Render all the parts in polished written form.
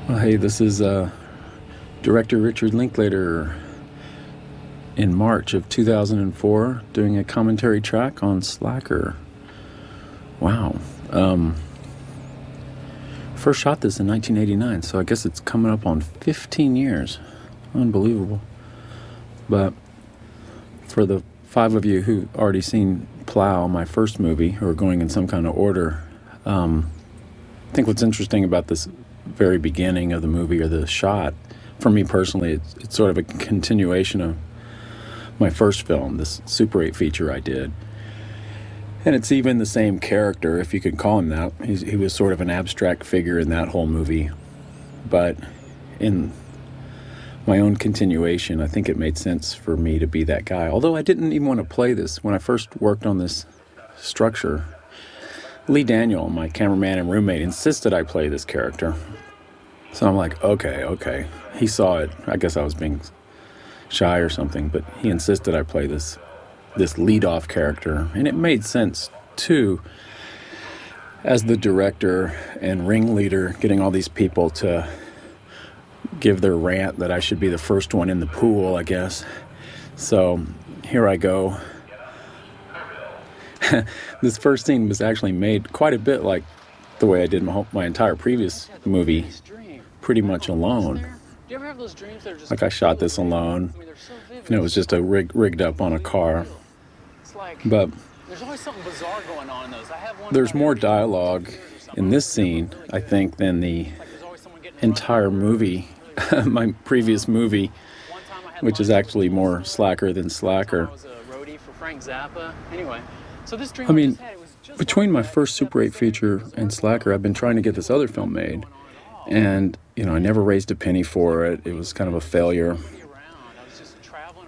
Well, hey, this is director Richard Linklater in March of 2004 doing a commentary track on Slacker. Wow. First shot this in 1989, so I guess it's coming up on 15 years. Unbelievable. But for the 5 of you who already seen Plow, my first movie, or going in some kind of order, I think what's interesting about this very beginning of the movie, or the shot, for me personally, it's sort of a continuation of my first film, this Super 8 feature I did. And it's even the same character, if you could call him that. He was sort of an abstract figure in that whole movie. But in my own continuation, I think it made sense for me to be that guy. Although I didn't even want to play this. When I first worked on this structure, Lee Daniel, my cameraman and roommate, insisted I play this character. So I'm like, okay. He saw it. I guess I was being shy or something, but he insisted I play this lead-off character. And it made sense, too, as the director and ringleader, getting all these people to give their rant that I should be the first one in the pool, I guess. So here I go. This first scene was actually made quite a bit like the way I did my entire previous movie, pretty much alone. Like I shot this alone, and it was just rigged up on a car. But there's more dialogue in this scene, I think, than the entire movie, my previous movie, which is actually more slacker than slacker. I mean, between my first Super 8 feature and Slacker, I've been trying to get this other film made. And, I never raised a penny for it. It was kind of a failure.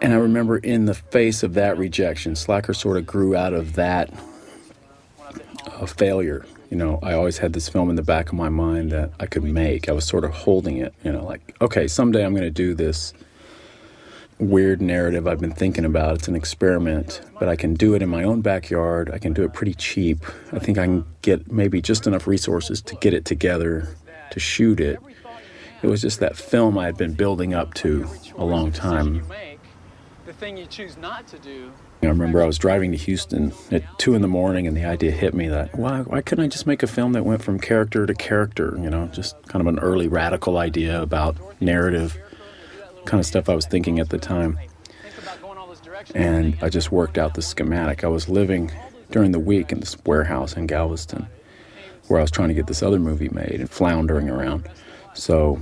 And I remember in the face of that rejection, Slacker sort of grew out of that failure. I always had this film in the back of my mind that I could make. I was sort of holding it, like, okay, someday I'm going to do this weird narrative I've been thinking about. It's an experiment, but I can do it in my own backyard. I can do it pretty cheap. I think I can get maybe just enough resources to get it together, to shoot it. It was just that film I had been building up to a long time. I remember I was driving to Houston at 2 a.m, and the idea hit me that, why couldn't I just make a film that went from character to character, just kind of an early radical idea about narrative, kind of stuff I was thinking at the time. And I just worked out the schematic. I was living during the week in this warehouse in Galveston where I was trying to get this other movie made and floundering around. So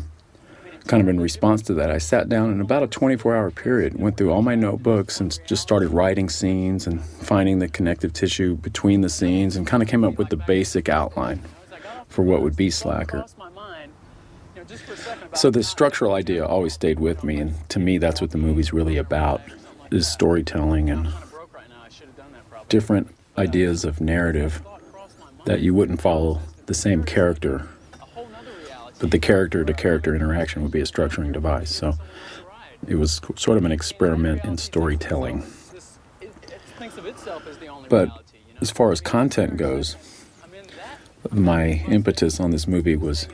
kind of in response to that, I sat down in about a 24-hour period, went through all my notebooks and just started writing scenes and finding the connective tissue between the scenes, and kind of came up with the basic outline for what would be Slacker. So this structural idea always stayed with me, and to me that's what the movie's really about, is storytelling and different ideas of narrative, that you wouldn't follow the same character, but the character-to-character interaction would be a structuring device. So it was sort of an experiment in storytelling. But as far as content goes, my impetus on this movie was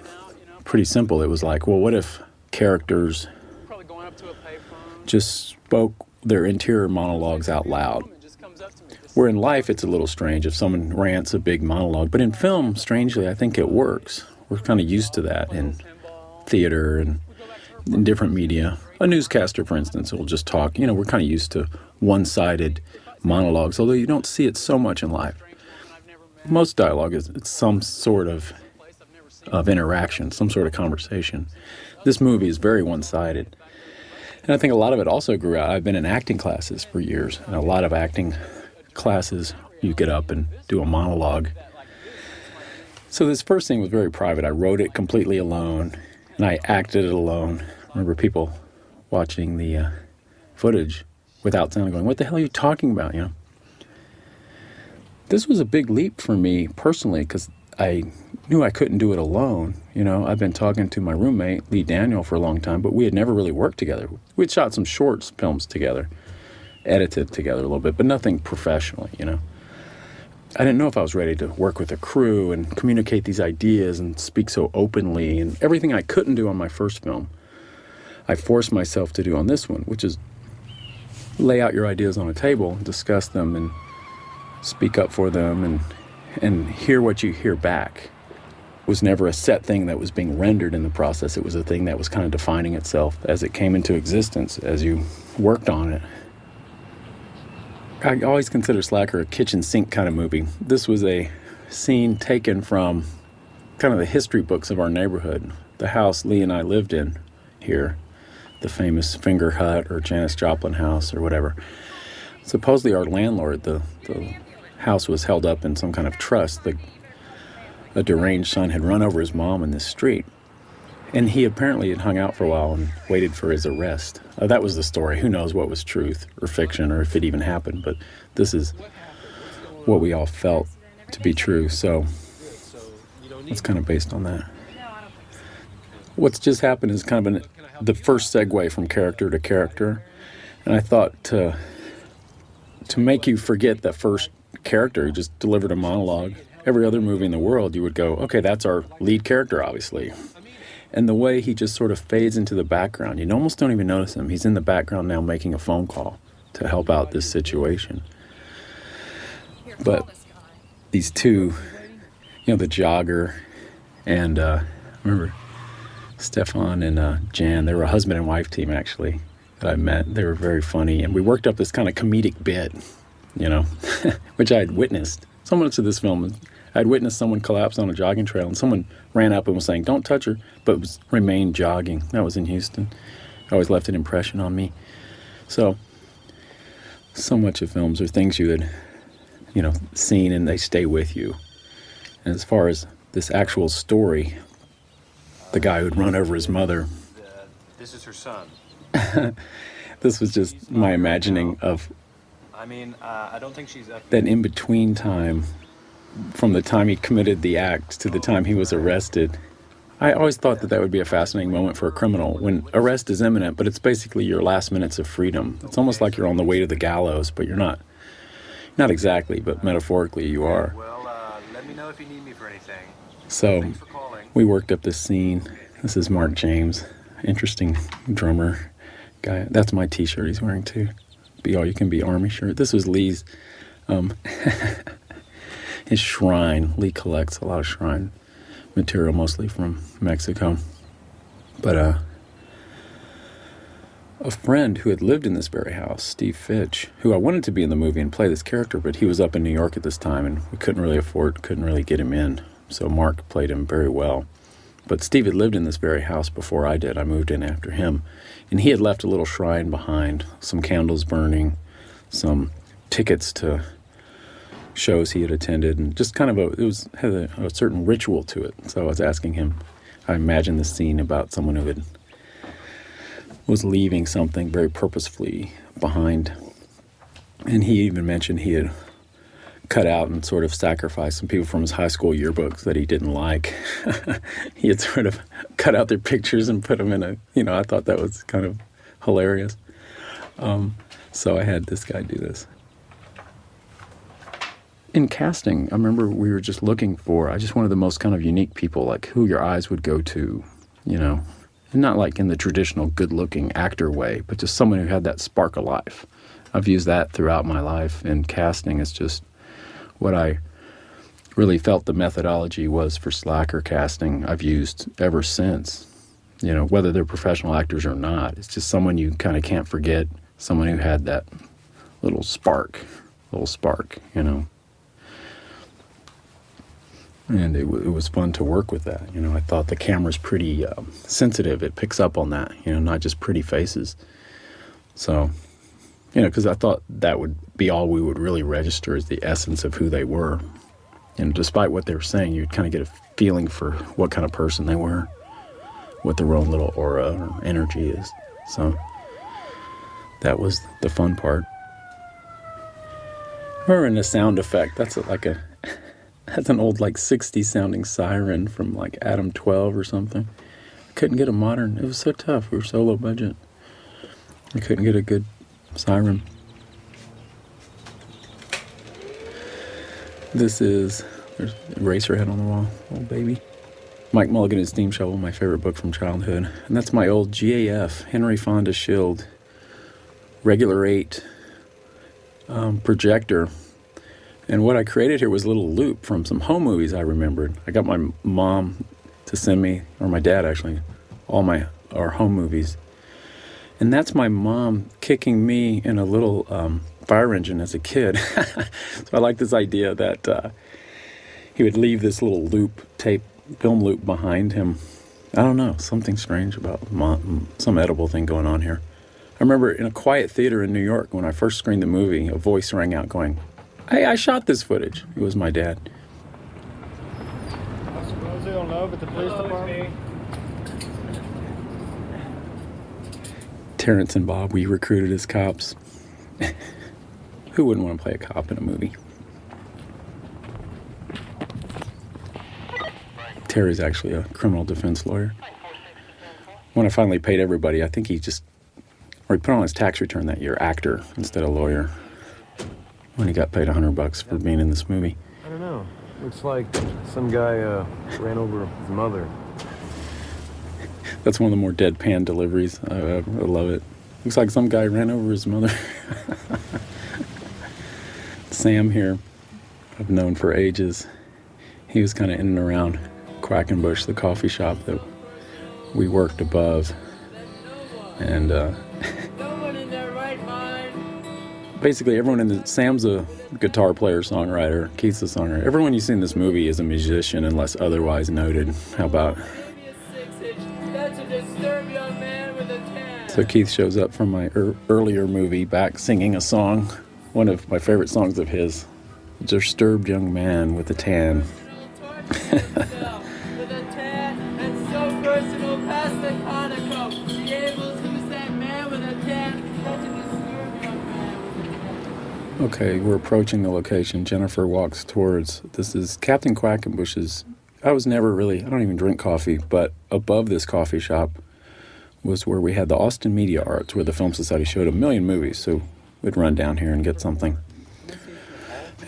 pretty simple. It was like, well, what if characters just spoke their interior monologues out loud? Where in life it's a little strange if someone rants a big monologue, but in film, strangely, I think it works. We're kind of used to that in theater and in different media. A newscaster, for instance, will just talk. We're kind of used to one-sided monologues, although you don't see it so much in life. Most dialogue is some sort of interaction, some sort of conversation. This movie is very one-sided. And I think a lot of it also grew out. I've been in acting classes for years, and a lot of acting classes, you get up and do a monologue. So this first thing was very private. I wrote it completely alone, and I acted it alone. I remember people watching the footage without sound going, what the hell are you talking about, This was a big leap for me personally, because I knew I couldn't do it alone. I've been talking to my roommate, Lee Daniel, for a long time, but we had never really worked together. We'd shot some short films together, edited together a little bit, but nothing professionally, I didn't know if I was ready to work with a crew and communicate these ideas and speak so openly. And everything I couldn't do on my first film, I forced myself to do on this one, which is lay out your ideas on a table, discuss them, and speak up for them, and hear what you hear back. It was never a set thing that was being rendered in the process. It was a thing that was kind of defining itself as it came into existence, as you worked on it. I always consider Slacker a kitchen sink kind of movie. This was a scene taken from kind of the history books of our neighborhood. The house Lee and I lived in here, the famous Finger Hut or Janis Joplin house or whatever. Supposedly our landlord, the house was held up in some kind of trust. A deranged son had run over his mom in this street. And he apparently had hung out for a while and waited for his arrest. That was the story. Who knows what was truth or fiction or if it even happened. But this is what we all felt to be true. So it's kind of based on that. What's just happened is kind of the first segue from character to character. And I thought to make you forget that first character who just delivered a monologue, every other movie in the world, you would go, okay, that's our lead character, obviously. And the way he just sort of fades into the background, you almost don't even notice him. He's in the background now making a phone call to help out this situation. But these two, the jogger and I remember Stefan and Jan, they were a husband and wife team actually that I met. They were very funny. And we worked up this kind of comedic bit, which I had witnessed. So much of this film, I'd witnessed someone collapse on a jogging trail, and someone ran up and was saying, "Don't touch her," but remained jogging. That was in Houston. It always left an impression on me. So much of films are things you had, seen, and they stay with you. And as far as this actual story, the guy who'd run over his mother, this is her son. This was just my imagining of I don't think she's up that in-between time from the time he committed the act to the time he was arrested. I always thought that would be a fascinating moment for a criminal when arrest is imminent, but it's basically your last minutes of freedom. It's almost like you're on the way to the gallows, but you're not. Not exactly, but metaphorically you are. Well, let me know if you need me for anything. So we worked up this scene. This is Mark James, interesting drummer guy. That's my t-shirt he's wearing too. Be All You Can Be Army shirt. This was Lee's his shrine. Lee collects a lot of shrine material, mostly from Mexico. But a friend who had lived in this very house, Steve Fitch, who I wanted to be in the movie and play this character, but he was up in New York at this time, and we couldn't really get him in. So Mark played him very well. But Steve had lived in this very house before I did. I moved in after him. And he had left a little shrine behind, some candles burning, some tickets to shows he had attended, and just kind of had a certain ritual to it. So I was asking him, I imagined the scene about someone who was leaving something very purposefully behind. And he even mentioned he had cut out and sort of sacrificed some people from his high school yearbooks that he didn't like. He had sort of cut out their pictures and put them in I thought that was kind of hilarious. So I had this guy do this. In casting, I remember we were just looking for, I just wanted the most kind of unique people, like who your eyes would go to, and not like in the traditional good-looking actor way, but just someone who had that spark of life. I've used that throughout my life, and casting is just what I really felt the methodology was for Slacker casting. I've used ever since, whether they're professional actors or not. It's just someone you kind of can't forget, someone who had that little spark, And it was fun to work with that. I thought the camera's pretty sensitive. It picks up on that, not just pretty faces. So, because I thought that would be all we would really register is the essence of who they were. And despite what they were saying, you'd kind of get a feeling for what kind of person they were, what their own little aura or energy is. So that was the fun part. I remember in the sound effect, that's an old 60s sounding siren from Adam 12 or something. I couldn't get a modern, it was so tough, we were so low budget. I couldn't get a good siren. This is, there's Eraserhead on the wall, old baby. Mike Mulligan and Steam Shovel, my favorite book from childhood. And that's my old GAF, Henry Fonda Shield, regular 8 projector. And what I created here was a little loop from some home movies I remembered. I got my mom to send me, or my dad actually, all our home movies. And that's my mom kicking me in a little fire engine as a kid. So I like this idea that he would leave this little film loop behind him. I don't know, something strange about some edible thing going on here. I remember in a quiet theater in New York, when I first screened the movie, a voice rang out going, "Hey, I shot this footage." It was my dad. I suppose they don't know, but the police department... Terrence and Bob, we recruited as cops. Who wouldn't want to play a cop in a movie? Terry's actually a criminal defense lawyer. When I finally paid everybody, I think he put on his tax return that year, actor instead of lawyer. When he got paid $100 for being in this movie. I don't know. Looks like some guy ran over his mother. That's one of the more deadpan deliveries. I love it. Looks like some guy ran over his mother. Sam here, I've known for ages. He was kind of in and around Quackenbush, the coffee shop that we worked above. And basically everyone Sam's a guitar player, songwriter, Keith's a songwriter. Everyone you see in this movie is a musician unless otherwise noted. How about... So Keith shows up from my earlier movie back singing a song, one of my favorite songs of his, Disturbed Young Man with a Tan. Okay, we're approaching the location. Jennifer walks towards, this is Captain Quackenbush's. I don't even drink coffee, but above this coffee shop was where we had the Austin Media Arts, where the Film Society showed 1,000,000 movies, so we'd run down here and get something.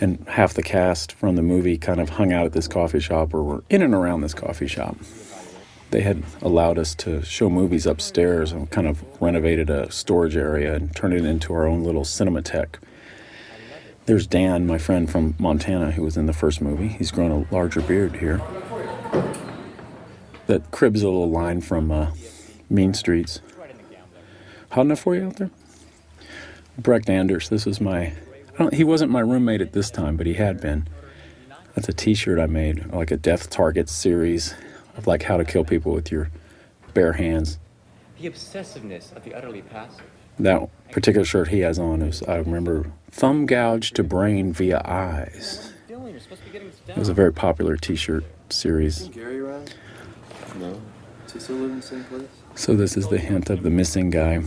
And half the cast from the movie kind of hung out at this coffee shop, or were in and around this coffee shop. They had allowed us to show movies upstairs and kind of renovated a storage area and turned it into our own little cinematheque. There's Dan, my friend from Montana, who was in the first movie. He's grown a larger beard here. That cribs a little line from Mean Streets. Hot enough for you out there? Brecht Anders, this was he wasn't my roommate at this time, but he had been. That's a t-shirt I made, like a Death Target series of like how to kill people with your bare hands. The obsessiveness of the utterly passive. That particular shirt he has on is, I remember, thumb gouge to brain via eyes. It was a very popular t-shirt series. Isn't Gary around? No. Does he still live in the same place? So this is the hint of the missing guy.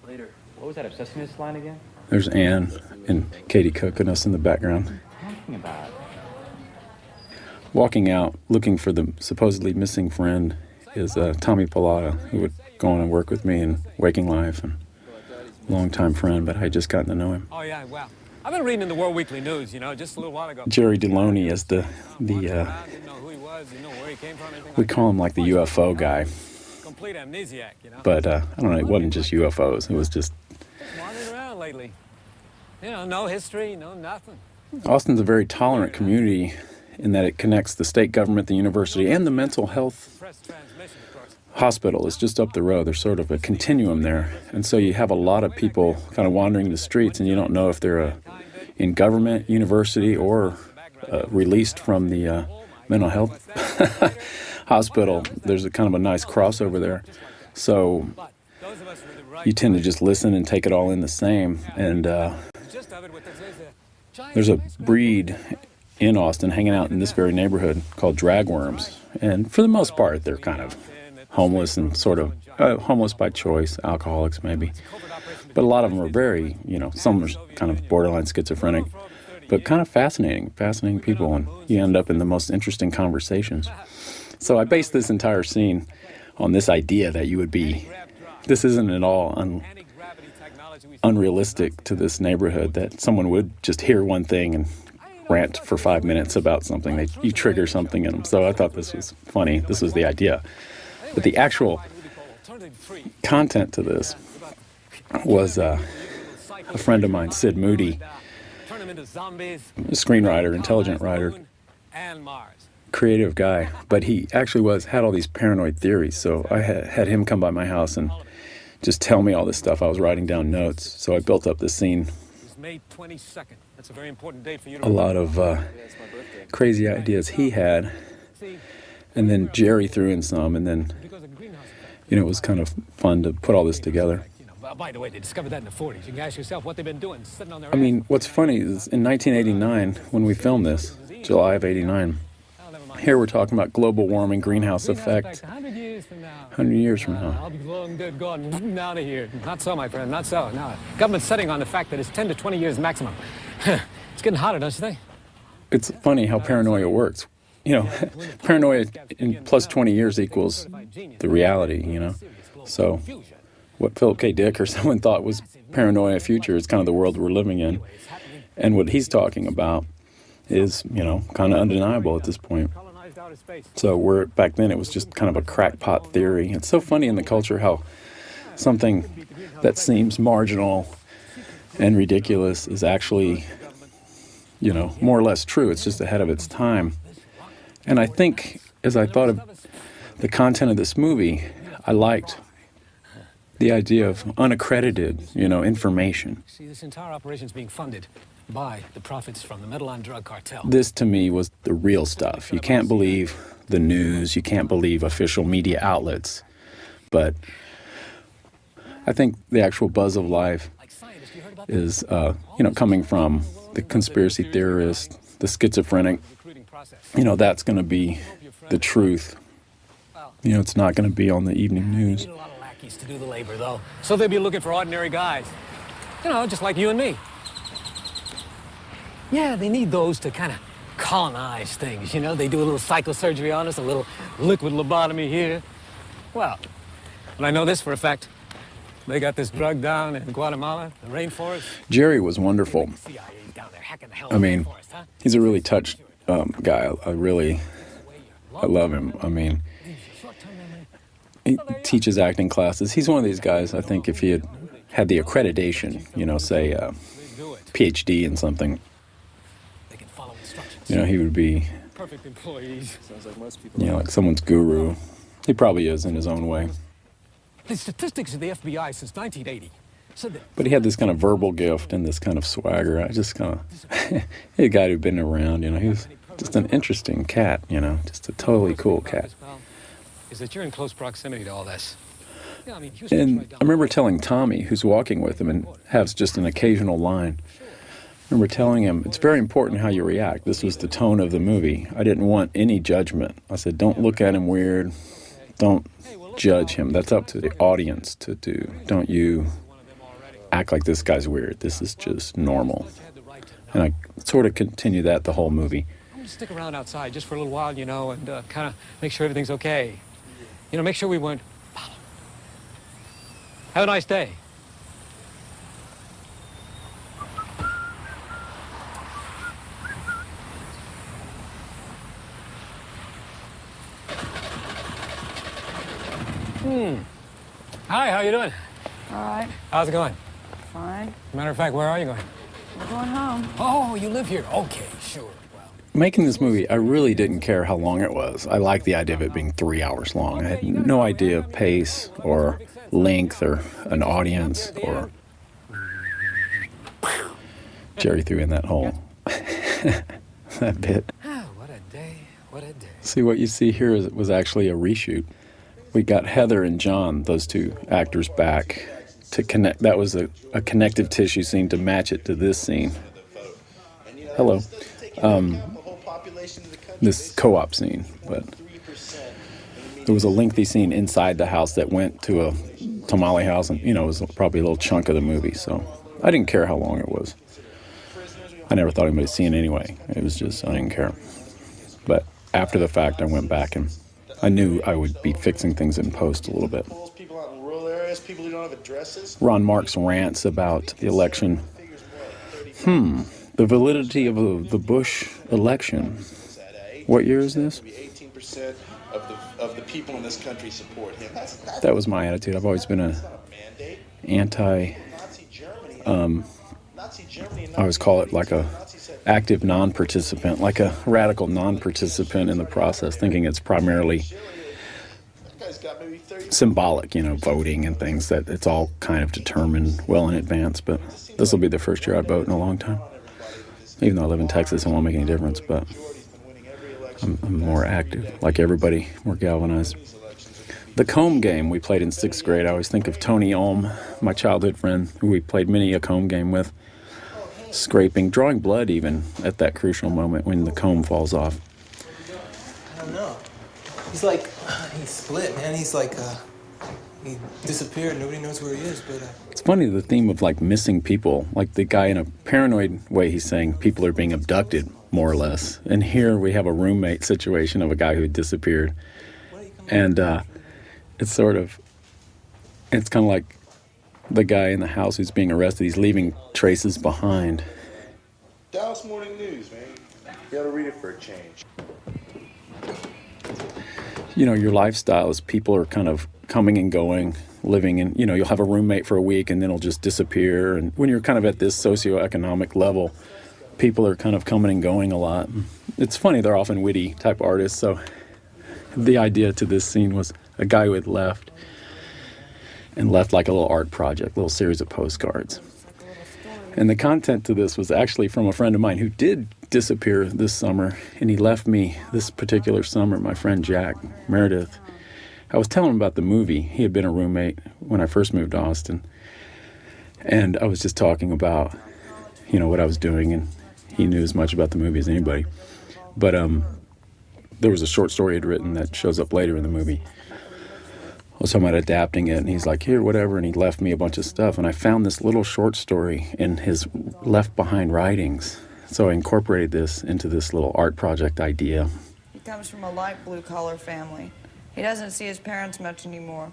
Later. What was that obsessiveness line again? There's Anne and Katie Cook and us in the background. What are you talking about? Walking out, looking for the supposedly missing friend, is Tommy Pilata, who would go on and work with me in Waking Life, and longtime friend, but I had just gotten to know him. Oh, yeah, well, I've been reading in the World Weekly News, just a little while ago. Jerry Deloney is we call him like the UFO guy. Complete amnesiac, But I don't know, it wasn't just UFOs, it was just... Wandering around lately. No history, no nothing. Austin's a very tolerant community in that it connects the state government, the university, and the mental health hospital. It's just up the road. There's sort of a continuum there. And so you have a lot of people kind of wandering the streets, and you don't know if they're in government, university, or released from the mental health hospital. There's a kind of a nice crossover there. So you tend to just listen and take it all in the same. And there's a breed in Austin hanging out in this very neighborhood called dragworms. And for the most part, they're kind of homeless and sort of homeless by choice, alcoholics maybe. But a lot of them are very, some are kind of borderline schizophrenic, but kind of fascinating people, and you end up in the most interesting conversations. So I based this entire scene on this idea that this isn't at all unrealistic to this neighborhood, that someone would just hear one thing and rant for 5 minutes about something. You trigger something in them. So I thought this was funny. This was the idea. But the actual content to this was a friend of mine, Sid Moody, a screenwriter, intelligent writer, creative guy. But he actually had all these paranoid theories. So I had him come by my house and just tell me all this stuff. I was writing down notes. So I built up this scene. May 22nd. That's a very important date for you. A lot of crazy ideas he had. And then Jerry threw in some. And then, it was kind of fun to put all this together. By the way, they discovered that in the 40s. You can ask yourself what they've been doing, sitting on their I mean, what's funny is in 1989, when we filmed this, July of 89, here we're talking about global warming, greenhouse effect. 100 years from now. 100 years from now. I'll be long dead gone out of here. Not so, my friend, not so. No. Government's setting on the fact that it's 10 to 20 years maximum. It's getting hotter, don't you think? It's funny how paranoia works. Paranoia in plus 20 years equals the reality, So what Philip K. Dick or someone thought was paranoia future is kind of the world we're living in. And what he's talking about is, kind of undeniable at this point. So back then it was just kind of a crackpot theory. It's so funny in the culture how something that seems marginal and ridiculous is actually, more or less true. It's just ahead of its time. And I think as I thought of the content of this movie, I liked the idea of unaccredited, information. See, this entire operation's being funded by the profits from the metal on drug cartel. This, to me, was the real stuff. You can't believe the news. You can't believe official media outlets. But I think the actual buzz of life is, coming from the conspiracy theorist, the schizophrenic. That's going to be the truth. It's not going to be on the evening news. Need a lot of lackeys to do the labor, though. So they'll be looking for ordinary guys. Just like you and me. Yeah, they need those to kind of colonize things, They do a little psychosurgery on us, a little liquid lobotomy here. Well, I know this for a fact. They got this drug down in Guatemala, the rainforest. Jerry was wonderful. I mean, he's a really touched guy. I love him. I mean, he teaches acting classes. He's one of these guys, I think, if he had the accreditation, say PhD in something, he would be, Perfect employees. Sounds like most people. like someone's guru. He probably is in his own way. The statistics of the FBI since 1980 said that. But he had this kind of verbal gift and this kind of swagger. I just kind of, a guy who'd been around, he was just an interesting cat, just a totally cool cat. Is that you're in close proximity to all this. Yeah, he was And right down I remember telling Tommy, who's walking with him and has just an occasional line, I remember telling him, it's very important how you react. This was the tone of the movie. I didn't want any judgment. I said, don't look at him weird. Don't judge him. That's up to the audience to do. Don't you act like this guy's weird. This is just normal. And I sort of continue that the whole movie. I'm going to stick around outside just for a little while, and kind of make sure everything's okay. Make sure we weren't followed. Have a nice day. Hi, how you doing? All right, How's it going? fine. Matter of fact, where are you going? We're going home. Oh, you live here. Okay, sure. Well, Making this movie, I really didn't care how long it was. I liked the idea of it being 3 hours long. I had no idea of pace or length or an audience or... Jerry threw in that whole... that bit. what a day, what a day. See, what you see here was actually a reshoot. We got Heather and John, those two actors, back to connect. That was a connective tissue scene to match it to this scene. Hello. This co-op scene, but there was a lengthy scene inside the house that went to a tamale house, and it was probably a little chunk of the movie, so I didn't care how long it was. I never thought anybody'd seen it anyway. It was just, I didn't care. But after the fact, I went back and I knew I would be fixing things in post a little bit. People out in rural areas, people who don't have addresses. Ron Marks rants about the election. the validity of the Bush election. What year is this? 18% of the people in this country support him. That was my attitude. I've always been a anti. I always call it like a active non-participant, like a radical non-participant in the process, thinking it's primarily symbolic, voting and things, that it's all kind of determined well in advance. But this will be the first year I vote in a long time. Even though I live in Texas, it won't make any difference, but I'm more active, like everybody, more galvanized. The comb game we played in 6th grade, I always think of Tony Ulm, my childhood friend, who we played many a comb game with, scraping, drawing blood even at that crucial moment when the comb falls off. I don't know. He's split, man. He's he disappeared. Nobody knows where he is, but... It's funny, the theme of, missing people. Like, the guy in a paranoid way, he's saying people are being abducted, more or less. And here we have a roommate situation of a guy who disappeared. And it's kind of like the guy in the house who's being arrested. He's leaving traces behind. Dallas Morning News, man. You gotta read it for a change. Your lifestyle is people are kind of coming and going, living in, you'll have a roommate for a week and then it'll just disappear. And when you're kind of at this socioeconomic level, people are kind of coming and going a lot. It's funny, they're often witty type artists. So the idea to this scene was a guy who had left like a little art project, a little series of postcards. And the content to this was actually from a friend of mine who did disappear this summer, and he left me this particular summer, my friend Jack Meredith. I was telling him about the movie. He had been a roommate when I first moved to Austin. And I was just talking about, what I was doing, and he knew as much about the movie as anybody. But there was a short story he'd written that shows up later in the movie. I was talking about adapting it, and he's like, here, whatever, and he left me a bunch of stuff. And I found this little short story in his left behind writings. So I incorporated this into this little art project idea. He comes from a light blue-collar family. He doesn't see his parents much anymore.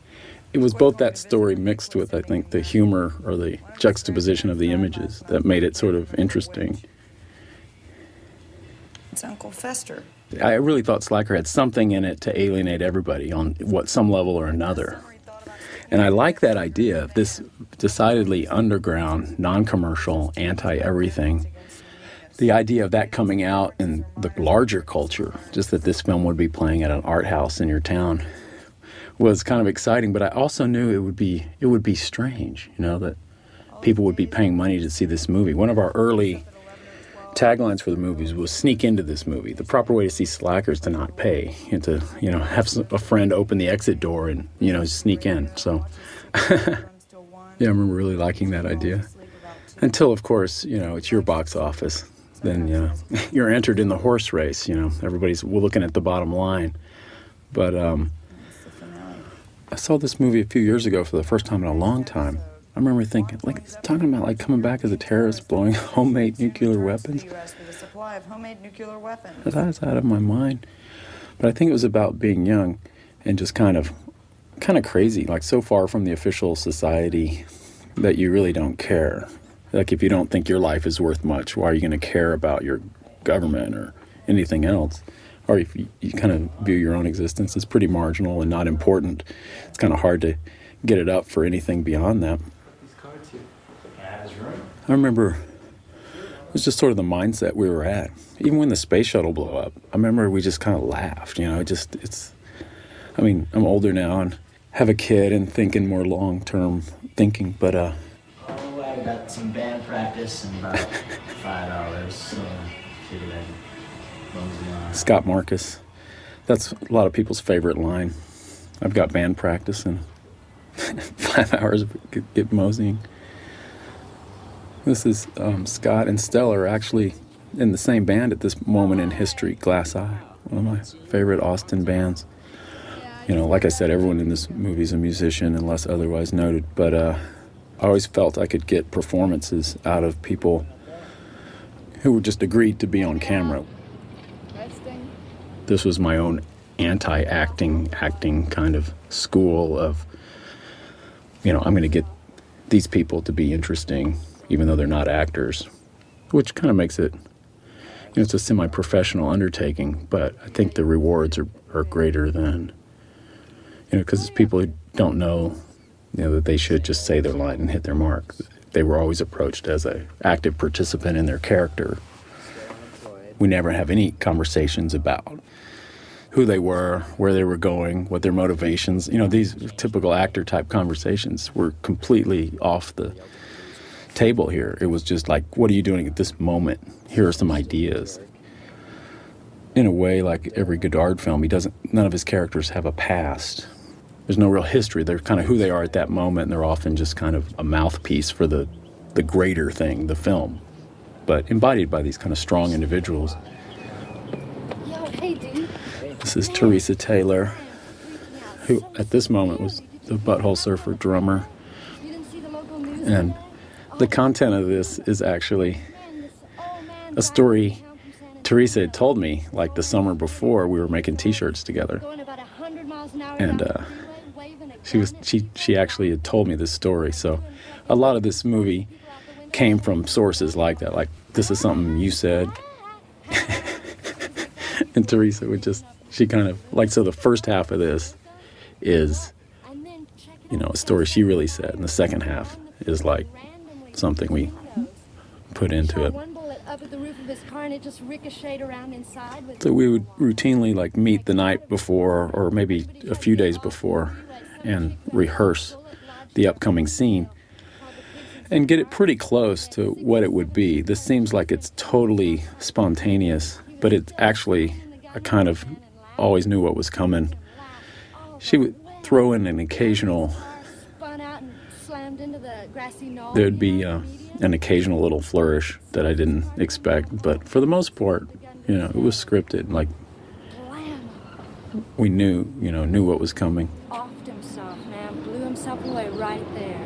It was both that story mixed with, I think, the humor or the juxtaposition of the images that made it sort of interesting. It's Uncle Fester. I really thought Slacker had something in it to alienate everybody on some level or another. And I like that idea of this decidedly underground, non-commercial, anti-everything. The idea of that coming out in the larger culture, just that this film would be playing at an art house in your town, was kind of exciting. But I also knew it would be strange, that people would be paying money to see this movie. One of our early taglines for the movies was sneak into this movie. The proper way to see Slacker is to not pay and to, have a friend open the exit door and, sneak in. So, yeah, I remember really liking that idea. Until, of course, it's your box office. Then, you're entered in the horse race, Everybody's looking at the bottom line. But I saw this movie a few years ago for the first time in a long time. I remember thinking, he's talking about, coming back as a terrorist, blowing homemade nuclear weapons. That was out of my mind. But I think it was about being young and just kind of crazy, so far from the official society that you really don't care. If you don't think your life is worth much, why are you going to care about your government or anything else? Or if you kind of view your own existence as pretty marginal and not important, it's kind of hard to get it up for anything beyond that. I remember it was just sort of the mindset we were at. Even when the space shuttle blew up, I remember we just kind of laughed, I'm older now and have a kid and thinking more long-term thinking, but I got some band practice and about $5, so figured I'd mosey on. Scott Marcus, that's a lot of people's favorite line. I've got band practice and 5 hours of get moseying. This is Scott and Stella are actually in the same band at this moment in history, Glass Eye, one of my favorite Austin bands. Like I said, everyone in this movie is a musician unless otherwise noted, but I always felt I could get performances out of people who were just agreed to be on camera. This was my own acting kind of school of, I'm going to get these people to be interesting, even though they're not actors. which kind of makes it, it's a semi-professional undertaking, but I think the rewards are greater than, because it's people who don't know, that they should just say their line and hit their mark. They were always approached as an active participant in their character. We never have any conversations about who they were, where they were going, what their motivations. These typical actor-type conversations were completely off the table here. It was just like, what are you doing at this moment? Here are some ideas. In a way, like every Godard film, none of his characters have a past. There's no real history. They're kind of who they are at that moment, and they're often just kind of a mouthpiece for the greater thing, the film, but embodied by these kind of strong individuals. Yo, hey, dude. This is Teresa Taylor, who at this moment was the Butthole Surfer drummer. And the content of this is actually a story Teresa had told me, like the summer before we were making T-shirts together. And she actually had told me this story. So a lot of this movie came from sources like that, like, this is something you said. And Teresa would she kind of, like, so the first half of this is, a story she really said, and the second half is like something we put into it. So we would routinely, like, meet the night before or maybe a few days before and rehearse the upcoming scene and get it pretty close to what it would be. This seems like it's totally spontaneous, but it's actually, I kind of always knew what was coming. She would throw in an occasional, there'd be an occasional little flourish that I didn't expect, but for the most part, it was scripted. Like, we knew what was coming. Offed himself, man. Blew himself away right there.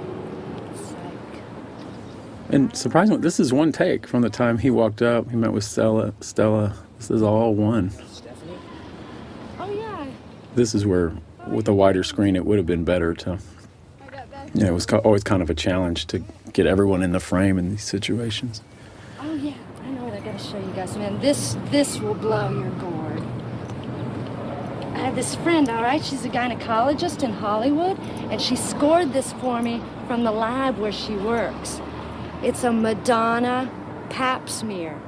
And surprisingly, this is one take from the time he walked up. He met with Stella. This is all one. Oh, yeah. This is where, with a wider screen, it would have been better to, it was always kind of a challenge to get everyone in the frame in these situations. Oh, yeah. I know what I gotta show you guys, man. This will blow your gourd. I have this friend, all right? She's a gynecologist in Hollywood, and she scored this for me from the lab where she works. It's a Madonna pap smear.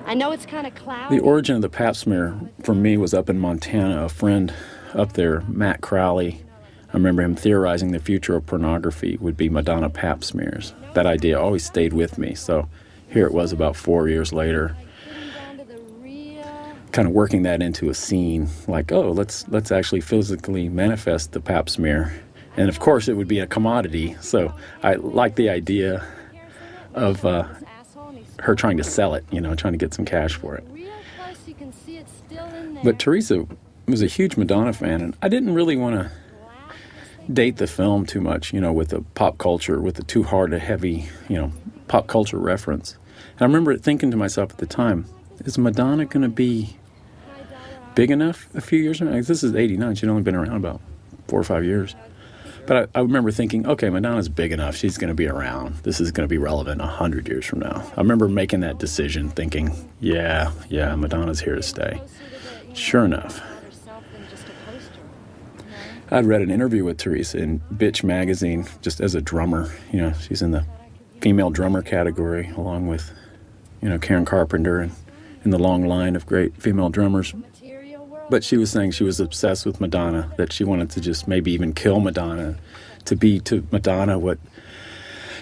I know it's kind of cloudy. The origin of the pap smear for me was up in Montana. A friend up there, Matt Crowley, I remember him theorizing the future of pornography would be Madonna pap smears. That idea always stayed with me. So here it was about 4 years later, kind of working that into a scene, like, oh, let's actually physically manifest the pap smear. And of course it would be a commodity. So I like the idea of her trying to sell it, trying to get some cash for it. But Teresa was a huge Madonna fan, and I didn't really want to date the film too much, with the pop culture, with the too hard a heavy, pop culture reference. And I remember thinking to myself at the time, is Madonna going to be big enough a few years ago? This is 89. She'd only been around about 4 or 5 years. But I remember thinking, okay, Madonna's big enough. She's going to be around. This is going to be relevant 100 years from now. I remember making that decision, thinking, yeah, Madonna's here to stay. Sure enough, I'd read an interview with Teresa in Bitch magazine, just as a drummer. She's in the female drummer category, along with, Karen Carpenter, and in the long line of great female drummers. But she was saying she was obsessed with Madonna, that she wanted to just maybe even kill Madonna, to be to Madonna what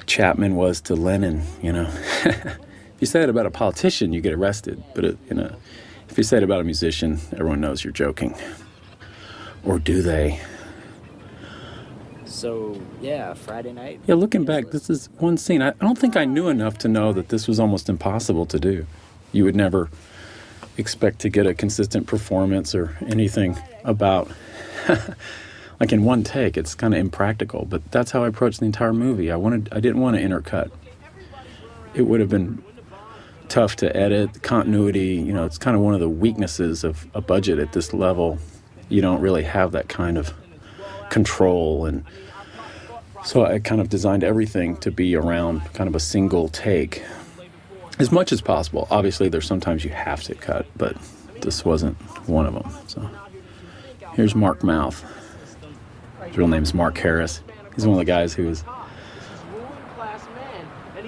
Chapman was to Lennon, If you say it about a politician, you get arrested. But, if you say it about a musician, everyone knows you're joking. Or do they? So, yeah, Friday night. Yeah, looking back, this is one scene. I don't think I knew enough to know that this was almost impossible to do. You would never expect to get a consistent performance or anything about, like in one take. It's kind of impractical, but that's how I approached the entire movie. I didn't want to intercut. It would have been tough to edit. Continuity, it's kind of one of the weaknesses of a budget at this level. You don't really have that kind of control, and so I kind of designed everything to be around kind of a single take. as much as possible. Obviously, there's sometimes you have to cut, but this wasn't one of them. So here's Mark Mouth. His real name's Mark Harris. He's one of the guys who was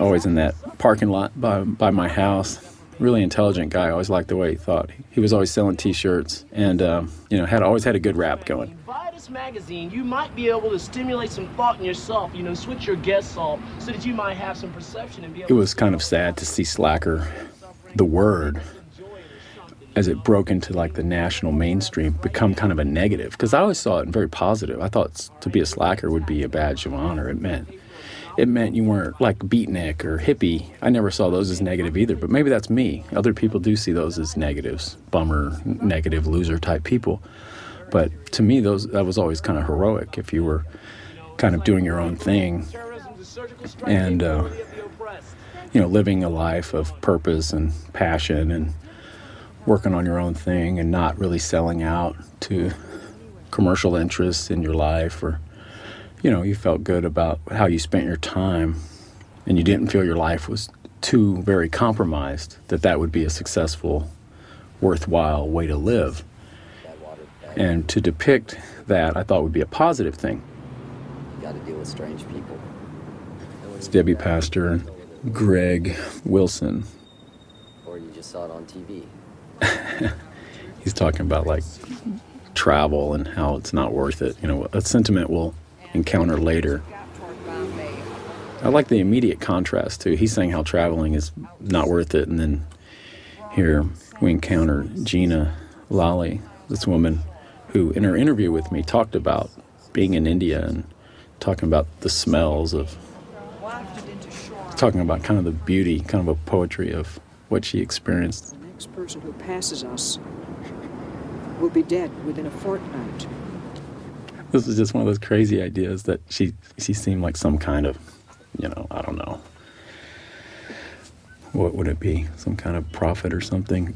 always in that parking lot by my house. Really intelligent guy. I always liked the way he thought. He was always selling T-shirts and, always had a good rap going. Buy this magazine, you might be able to stimulate some thought in yourself, switch your guests off so that you might have some perception and be able It was kind of sad to see Slacker, the word, as it broke into like the national mainstream, become kind of a negative. Because I always saw it very positive. I thought to be a slacker would be a badge of honor. It meant you weren't like beatnik or hippie. I never saw those as negative either, but maybe that's me. Other people do see those as negatives, bummer, negative, loser type people. But to me, that was always kind of heroic if you were kind of doing your own thing and, living a life of purpose and passion and working on your own thing and not really selling out to commercial interests in your life, or you felt good about how you spent your time and you didn't feel your life was too very compromised, that would be a successful, worthwhile way to live. And to depict that, I thought would be a positive thing. You got to deal with strange people. It's Debbie Pastor and Greg Wilson. Or you just saw it on TV. He's talking about like travel and how it's not worth it. A sentiment we'll encounter later. I like the immediate contrast too. He's saying how traveling is not worth it, and then here we encounter Gina Lally, this woman who in her interview with me talked about being in India and talking about the smells of, talking about kind of the beauty, kind of a poetry of what she experienced. The next person who passes us will be dead within a fortnight. This is just one of those crazy ideas that she seemed like some kind of, I don't know. What would it be? Some kind of prophet or something?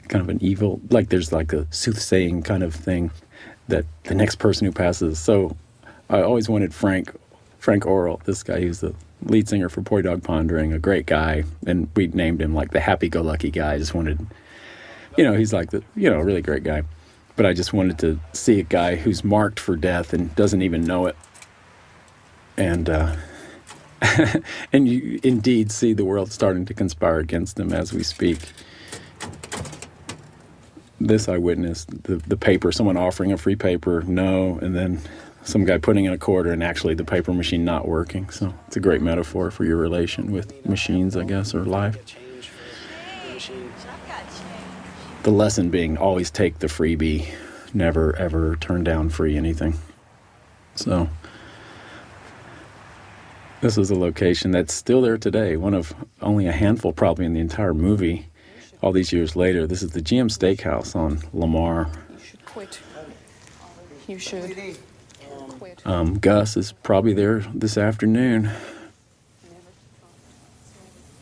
Kind of an evil, like there's like a soothsaying kind of thing that the next person who passes. So I always wanted Frank Oral, this guy who's the lead singer for Boy Dog Pondering, a great guy, and we named him like the happy-go-lucky guy. I just wanted, he's like the, really great guy. But I just wanted to see a guy who's marked for death and doesn't even know it. And and you indeed see the world starting to conspire against him as we speak. This I witnessed, the paper, someone offering a free paper, no, and then some guy putting in a quarter and actually the paper machine not working. So it's a great metaphor for your relation with machines, I guess, or life. The lesson being always take the freebie, never ever turn down free anything. So this is a location that's still there today, one of only a handful probably in the entire movie. All these years later, this is the GM Steakhouse on Lamar. You should quit. You should quit. Gus is probably there this afternoon.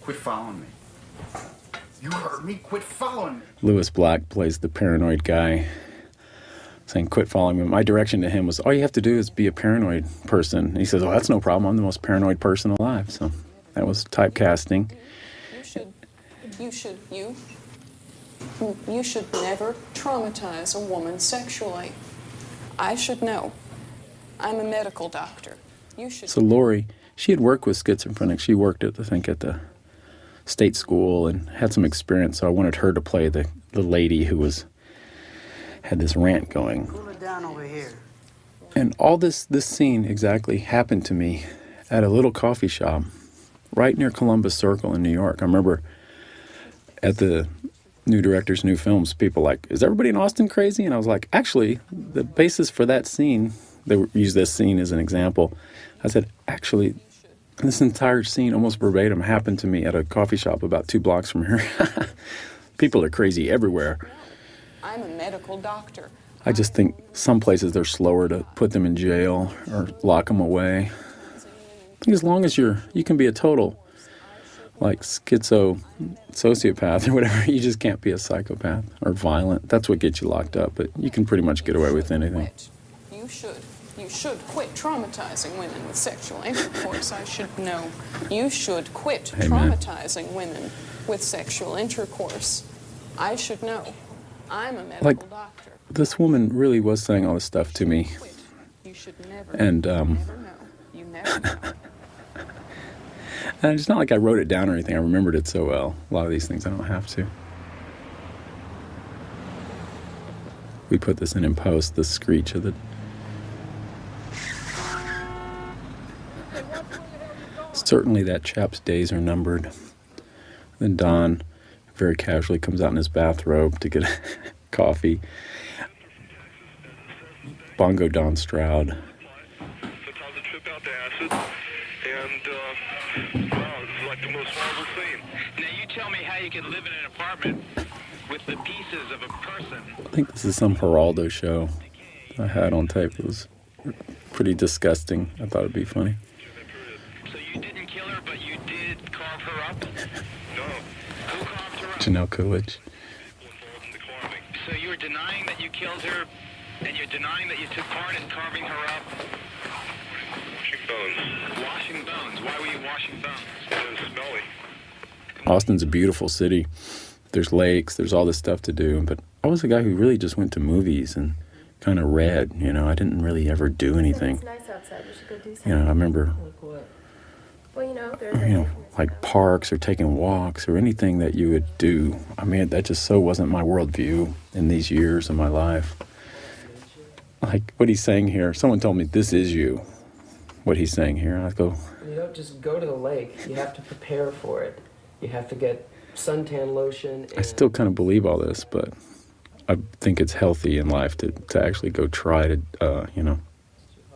Quit following me. You heard me. Quit following me. Lewis Black plays the paranoid guy, saying, quit following me. My direction to him was, all you have to do is be a paranoid person. And he says, oh, that's no problem. I'm the most paranoid person alive. So that was typecasting. You should never traumatize a woman sexually. I should know. I'm a medical doctor. You should. So Lori, she had worked with schizophrenics. She worked at the state school and had some experience. So I wanted her to play the lady who had this rant going. Cool it down over here. And all this scene exactly happened to me at a little coffee shop right near Columbus Circle in New York. I remember at the New Directors, New Films, people like, is everybody in Austin crazy? And I was like, actually, the basis for that scene, they use this scene as an example. I said, actually, this entire scene, almost verbatim, happened to me at a coffee shop about 2 blocks from here. People are crazy everywhere. I'm a medical doctor. I just think some places they're slower to put them in jail or lock them away. I think as long as you can be a total, like sociopath or whatever, you just can't be a psychopath or violent. That's what gets you locked up, but you can pretty much get away with anything. You should. You should quit traumatizing women with sexual intercourse. I should know. You should quit traumatizing women with sexual intercourse. I should know. I'm a medical doctor. This woman really was saying all this stuff to me. You should never, and never know. You never know. And it's not like I wrote it down or anything. I remembered it so well. A lot of these things I don't have to. We put this in post, the screech of the... Certainly that chap's days are numbered. Then Don very casually comes out in his bathrobe to get coffee. Bongo Don Stroud. That's how the trip out to acid. And, wow, this is like the most horrible scene. Now you tell me how you can live in an apartment with the pieces of a person. I think this is some Geraldo show I had on tape. It was pretty disgusting. I thought it'd be funny. So you didn't kill her, but you did carve her up? No. Who carved her up? Janelle Coolidge. So you're denying that you killed her, and you're denying that you took part in carving her up? Washing bones. Washing bones. Why were you washing bones? It was smelly. Austin's a beautiful city. There's lakes, there's all this stuff to do, but I was a guy who really just went to movies and kind of read, you know. I didn't really ever do anything. It's nice outside. We should go do something. You know, I remember, Well, there's like parks or taking walks or anything that you would do. I mean, that just so wasn't my worldview in these years of my life. Like what he's saying here, someone told me, this is you, what he's saying here. I go, You don't just go to the lake. You have to prepare for it. You have to get suntan lotion. I still kind of believe all this, but I think it's healthy in life to actually go try to,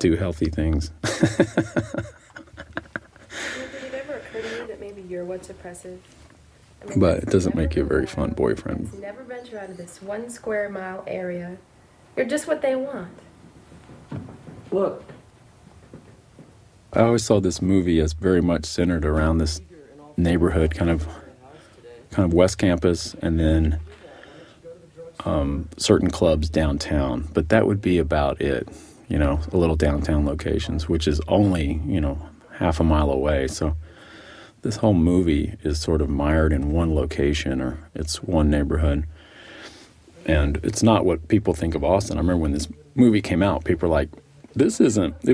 do healthy things. Did it ever occur to you that maybe you're what's oppressive? But it doesn't make you a very fun boyfriend. Never venture out of this 1 square mile area. You're just what they want. Look. I always saw this movie as very much centered around this neighborhood, kind of West Campus, and then certain clubs downtown. But that would be about it, a little downtown locations, which is only, half a mile away. So this whole movie is sort of mired in one location, or it's one neighborhood. And it's not what people think of Austin. I remember when this movie came out, people were like, it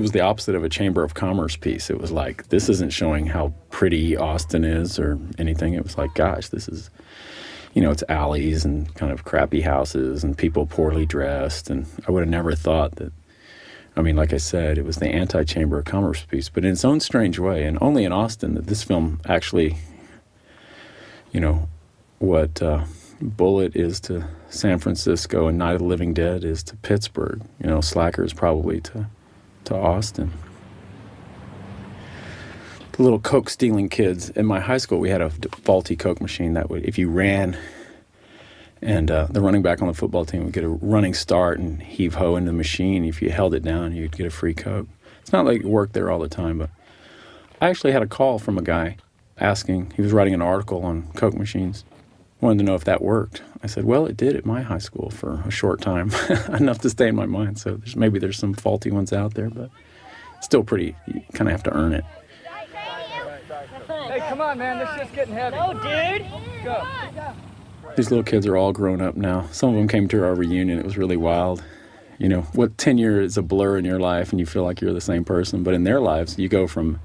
was the opposite of a Chamber of Commerce piece. It was like, this isn't showing how pretty Austin is or anything. It was like, gosh, this is, it's alleys and kind of crappy houses and people poorly dressed. And I would have never thought that, like I said, it was the anti-Chamber of Commerce piece, but in its own strange way, and only in Austin that this film actually, what Bullet is to San Francisco and Night of the Living Dead is to Pittsburgh, Slackers probably to Austin. The little Coke stealing kids. In my high school, we had a faulty Coke machine that would, if you ran and the running back on the football team would get a running start and heave-ho into the machine. If you held it down, you'd get a free Coke. It's not like it worked there all the time, but I actually had a call from a guy asking, he was writing an article on Coke machines, wanted to know if that worked. I said, well, it did at my high school for a short time, enough to stay in my mind. So maybe there's some faulty ones out there, but still pretty, you kind of have to earn it. Hey, come on, man. This shit's getting heavy. No, dude. Go. These little kids are all grown up now. Some of them came to our reunion. It was really wild. What tenure is a blur in your life and you feel like you're the same person, but in their lives, you go from,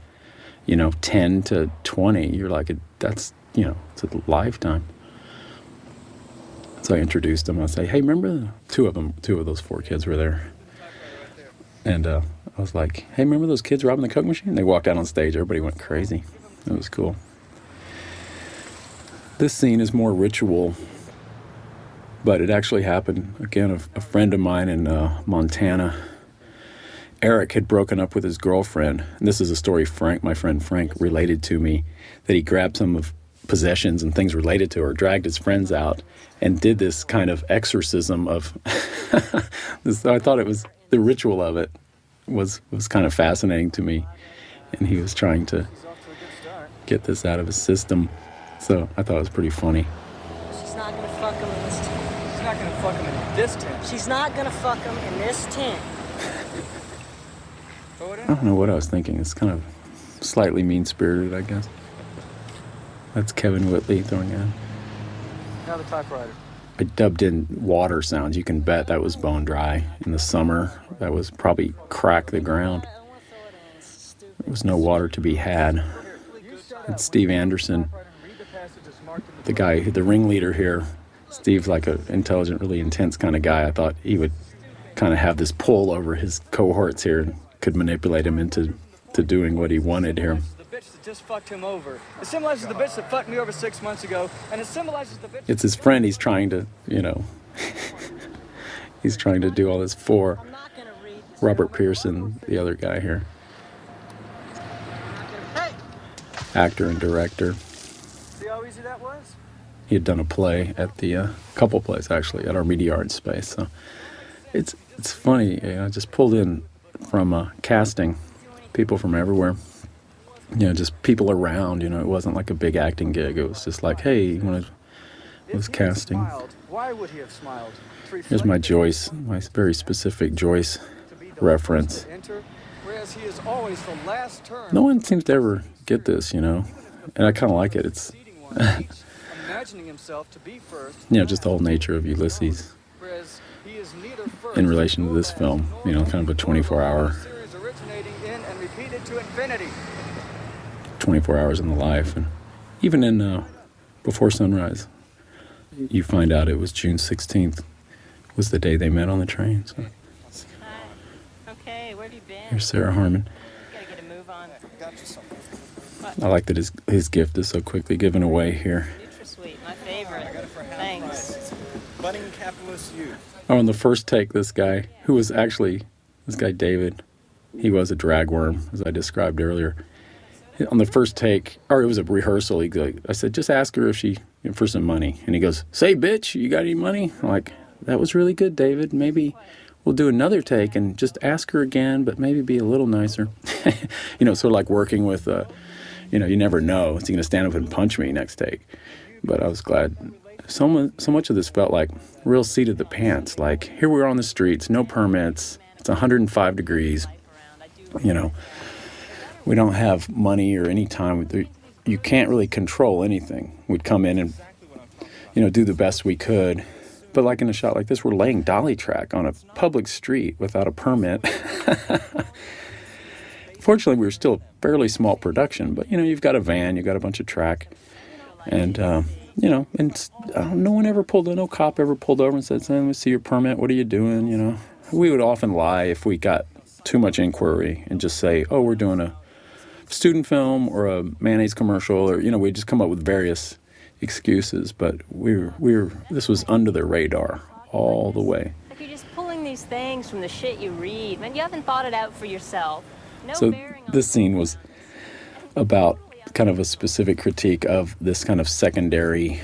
10 to 20. You're like, that's, it's a lifetime. So I introduced them. I say, hey, remember two of those 4 kids were there. And I was like, hey, remember those kids robbing the Coke machine? They walked out on stage. Everybody went crazy. It was cool. This scene is more ritual, but it actually happened. Again, a friend of mine in Montana, Eric, had broken up with his girlfriend. And this is a story my friend Frank related to me, that he grabbed some of possessions and things related to her, dragged his friends out, and did this kind of exorcism of this. I thought it was, the ritual of it was kind of fascinating to me, and he was trying to get this out of his system. So I thought it was pretty funny. She's not gonna fuck him in this tent. She's not gonna fuck him in this tent. She's not gonna fuck him in this tent. I don't know what I was thinking. It's kind of slightly mean-spirited, I guess. That's Kevin Whitley throwing in. Now the typewriter. I dubbed in water sounds. You can bet that was bone dry in the summer. That was probably crack the ground. There was no water to be had. And Steve Anderson, the guy, the ringleader here, Steve's like an intelligent, really intense kind of guy. I thought he would kind of have this pull over his cohorts here and could manipulate him into doing what he wanted here. The bitch that just fucked him over. It symbolizes the bitch that fucked me over 6 months ago, and it symbolizes the bitch... It's his friend he's trying to, he's trying to do all this for. Robert Pearson, the other guy here. Actor and director. See how easy that was? He had done a play at the, couple plays actually, at our media art space. So it's funny, I just pulled in from casting, people from everywhere. Just people around, it wasn't like a big acting gig. It was just like, hey, it was casting. Why would he have smiled? Here's my Joyce, my very specific Joyce reference. Whereas he is always the last turn. No one seems to ever get this, and I kind of like it. It's, imagining himself to be first. Just the whole nature of Ulysses in relation to this film, kind of a 24-hour, 24 hours in the life. And even in Before Sunrise, you find out it was June 16th was the day they met on the train. So. Okay, where have you been? Here's Sarah Harmon. Gotta get a move on. I like that his gift is so quickly given away here. NutraSweet, my favorite. Thanks. Budding capitalist youth. Oh, on the first take, this guy, who was actually, this guy David, he was a dragworm, as I described earlier. On the first take, or it was a rehearsal, I said, just ask her if she, for some money. And he goes, say, bitch, you got any money? I'm like, that was really good, David. Maybe we'll do another take and just ask her again, but maybe be a little nicer. Sort of like working with, you never know. Is he going to stand up and punch me next take? But I was glad. So much of this felt like real seat of the pants. Like, here we are on the streets, no permits. It's 105 degrees. We don't have money or any time. You can't really control anything. We'd come in and, do the best we could. But like in a shot like this, we're laying dolly track on a public street without a permit. Fortunately, we were still a fairly small production. But, you've got a van, you've got a bunch of track. And, no one ever no cop ever pulled over and said, let me see your permit. What are you doing? We would often lie if we got too much inquiry and just say, oh, we're doing a student film or a mayonnaise commercial, or we just come up with various excuses. But this was under the radar all the way. Like you're just pulling these things from the shit you read, man. You haven't thought it out for yourself. So this scene was about kind of a specific critique of this kind of secondary,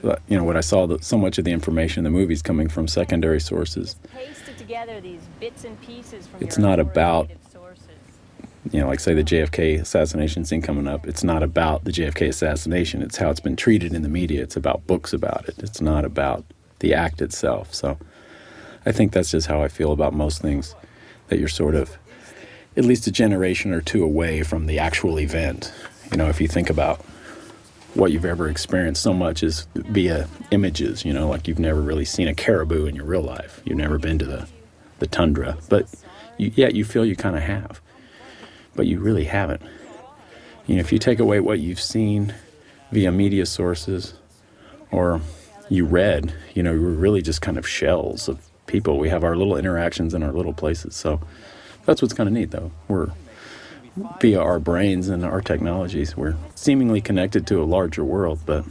what I saw, that so much of the information in the movie's coming from secondary sources. Pasted together these bits and pieces from it's not about, like say the JFK assassination scene coming up. It's not about the JFK assassination. It's how it's been treated in the media. It's about books about it. It's not about the act itself. So I think that's just how I feel about most things, that you're sort of at least a generation or two away from the actual event. If you think about what you've ever experienced, so much is via images, like you've never really seen a caribou in your real life. You've never been to the tundra. But you feel you kind of have. But you really haven't. If you take away what you've seen via media sources or you read, we're really just kind of shells of people. We have our little interactions in our little places. So that's what's kind of neat, though. We're, via our brains and our technologies, we're seemingly connected to a larger world, but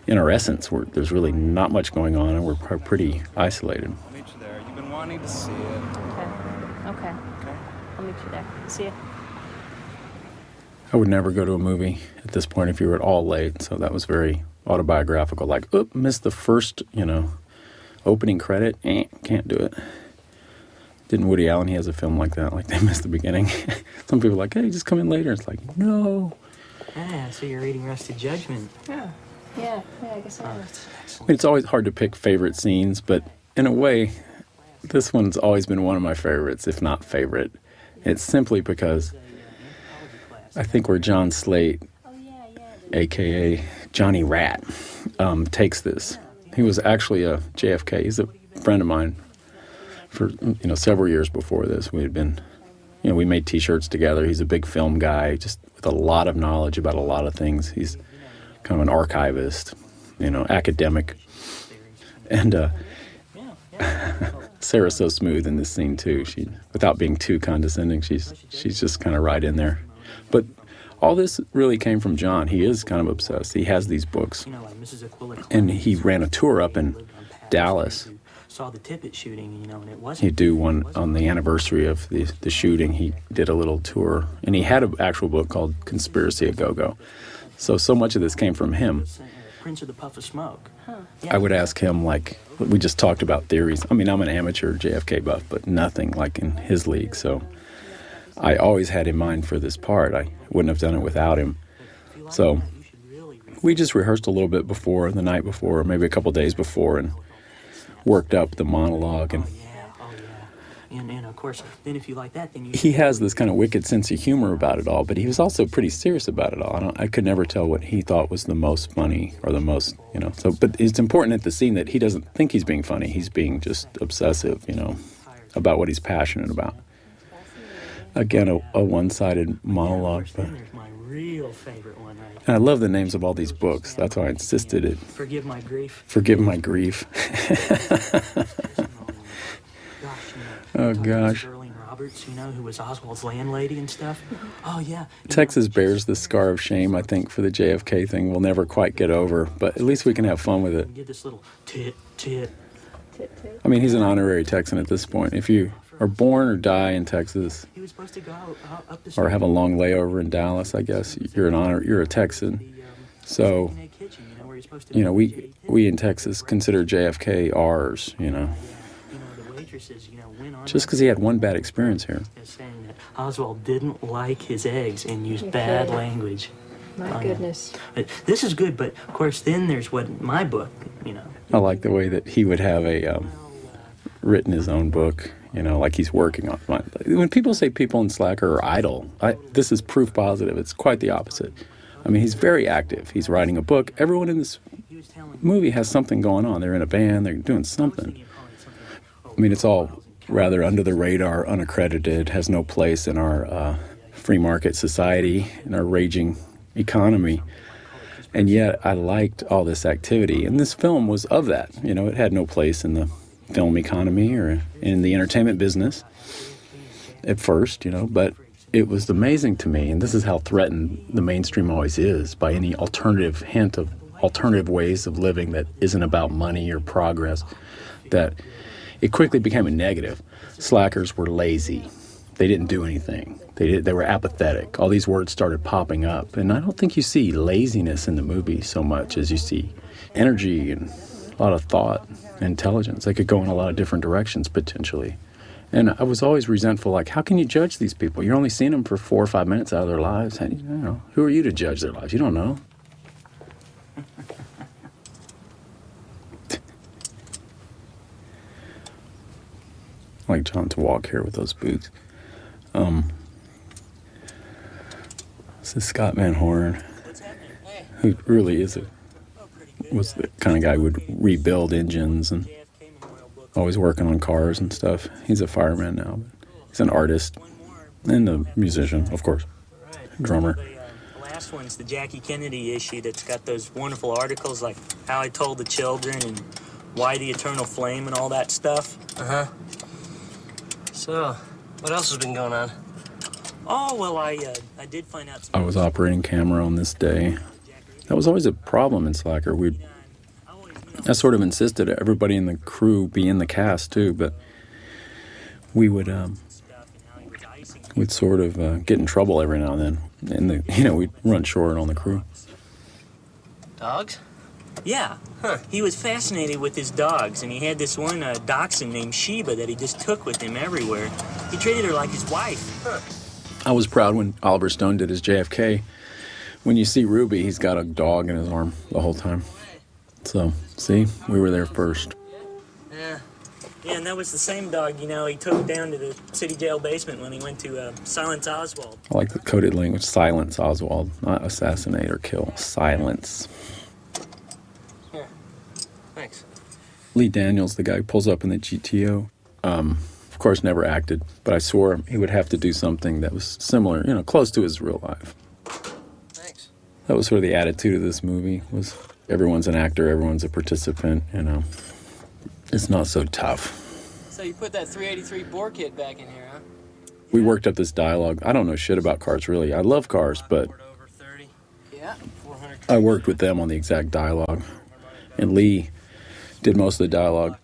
in our essence, there's really not much going on, and we're pretty isolated. I'll meet you there. You've been wanting to see it. Okay. I'll meet you there. See ya. I would never go to a movie at this point if you were at all late, so that was very autobiographical. Like, missed the first, opening credit. Can't do it. Didn't Woody Allen, he has a film like that, like they missed the beginning. Some people are like, hey, just come in later. It's like, no. So you're reading Rusted Judgment. Yeah, I guess so. It's always hard to pick favorite scenes, but in a way, this one's always been one of my favorites, if not favorite. It's simply because I think where John Slate, a.k.a. Johnny Rat, takes this. He was actually a JFK. He's a friend of mine for, several years before this. We had been, we made T-shirts together. He's a big film guy, just with a lot of knowledge about a lot of things. He's kind of an archivist, academic. And Sarah's so smooth in this scene too. She, without being too condescending, she's just kind of right in there. But all this really came from John. He is kind of obsessed. He has these books. And he ran a tour up in Dallas. Saw the Tippett shooting, and it wasn't. He'd do one on the anniversary of the shooting. He did a little tour. And he had an actual book called Conspiracy of Go-Go. So much of this came from him. Prince of the Puff of Smoke. I would ask him, we just talked about theories. I mean, I'm an amateur JFK buff, but nothing like in his league. So I always had in mind for this part. I wouldn't have done it without him. So we just rehearsed a little bit before, the night before, maybe a couple days before, and worked up the monologue. And And of course, then if you like that, then you... He has this kind of wicked sense of humor about it all, but he was also pretty serious about it all. I could never tell what he thought was the most funny or the most, So, but it's important at the scene that he doesn't think he's being funny. He's being just obsessive, about what he's passionate about. Again, a one-sided monologue. But... Then there's my real favorite one, right? And I love the names of all these books. That's why I insisted it. Forgive My Grief. Forgive My Grief. Oh, gosh. Roberts, who was Oswald's landlady and stuff. Oh, yeah. Texas bears the scar of shame, I think, for the JFK thing. We'll never quite get over, but at least we can have fun with it. Give this little tit, tit. I mean, he's an honorary Texan at this point. If you are born or die in Texas, He was supposed to go up the or have a long layover in Dallas, I guess, you're a Texan. So, we in Texas consider JFK ours, Just because he had one bad experience here. Saying that Oswald didn't like his eggs and used bad language. My goodness. But this is good, but of course then there's what my book, I like the way that he would have written his own book, like he's working on it. When people say people in Slacker are idle, this is proof positive. It's quite the opposite. I mean, he's very active. He's writing a book. Everyone in this movie has something going on. They're in a band. They're doing something. I mean, it's all rather under the radar, unaccredited, has no place in our free market society, in our raging economy. And yet I liked all this activity. And this film was of that. It had no place in the film economy or in the entertainment business at first, but it was amazing to me. And this is how threatened the mainstream always is by any alternative hint of alternative ways of living that isn't about money or progress, that it quickly became a negative. Slackers were lazy. They didn't do anything. They were apathetic. All these words started popping up. And I don't think you see laziness in the movie so much as you see energy and a lot of thought, intelligence. They could go in a lot of different directions potentially. And I was always resentful, how can you judge these people? You're only seeing them for 4 or 5 minutes out of their lives. Who are you to judge their lives? You don't know. I like John to walk here with those boots. This is Scott Van Horn, who really was the kind of guy who would rebuild engines and always working on cars and stuff. He's a fireman now, but he's an artist and a musician, of course, drummer. The last one's the Jackie Kennedy issue that's got those wonderful articles like How I Told the Children and Why the Eternal Flame and all that stuff. Uh-huh. So, what else has been going on? Oh, well, I did find out... I was operating camera on this day. That was always a problem in Slacker. I sort of insisted everybody in the crew be in the cast, too, but we would we'd sort of get in trouble every now and then. And, we'd run short on the crew. Dogs? Yeah. Huh. He was fascinated with his dogs, and he had this one dachshund named Sheba that he just took with him everywhere. He treated her like his wife. Huh. I was proud when Oliver Stone did his JFK. When you see Ruby, he's got a dog in his arm the whole time. So, see, we were there first. Yeah. Yeah, and that was the same dog, you know, he took down to the city jail basement when he went to Silence Oswald. I like the coded language. Silence Oswald, not assassinate or kill. Silence. Here. Thanks. Lee Daniels, the guy who pulls up in the GTO, of course never acted, but I swore he would have to do something that was similar, you know, close to his real life. Thanks. That was sort of the attitude of this movie, was everyone's an actor, everyone's a participant, you know. It's not so tough. So you put that 383 bore kit back in here, huh? We worked up this dialogue. I don't know shit about cars, really. I love cars, but Yeah. 400. I worked with them on the exact dialogue. And Lee did most of the dialogue.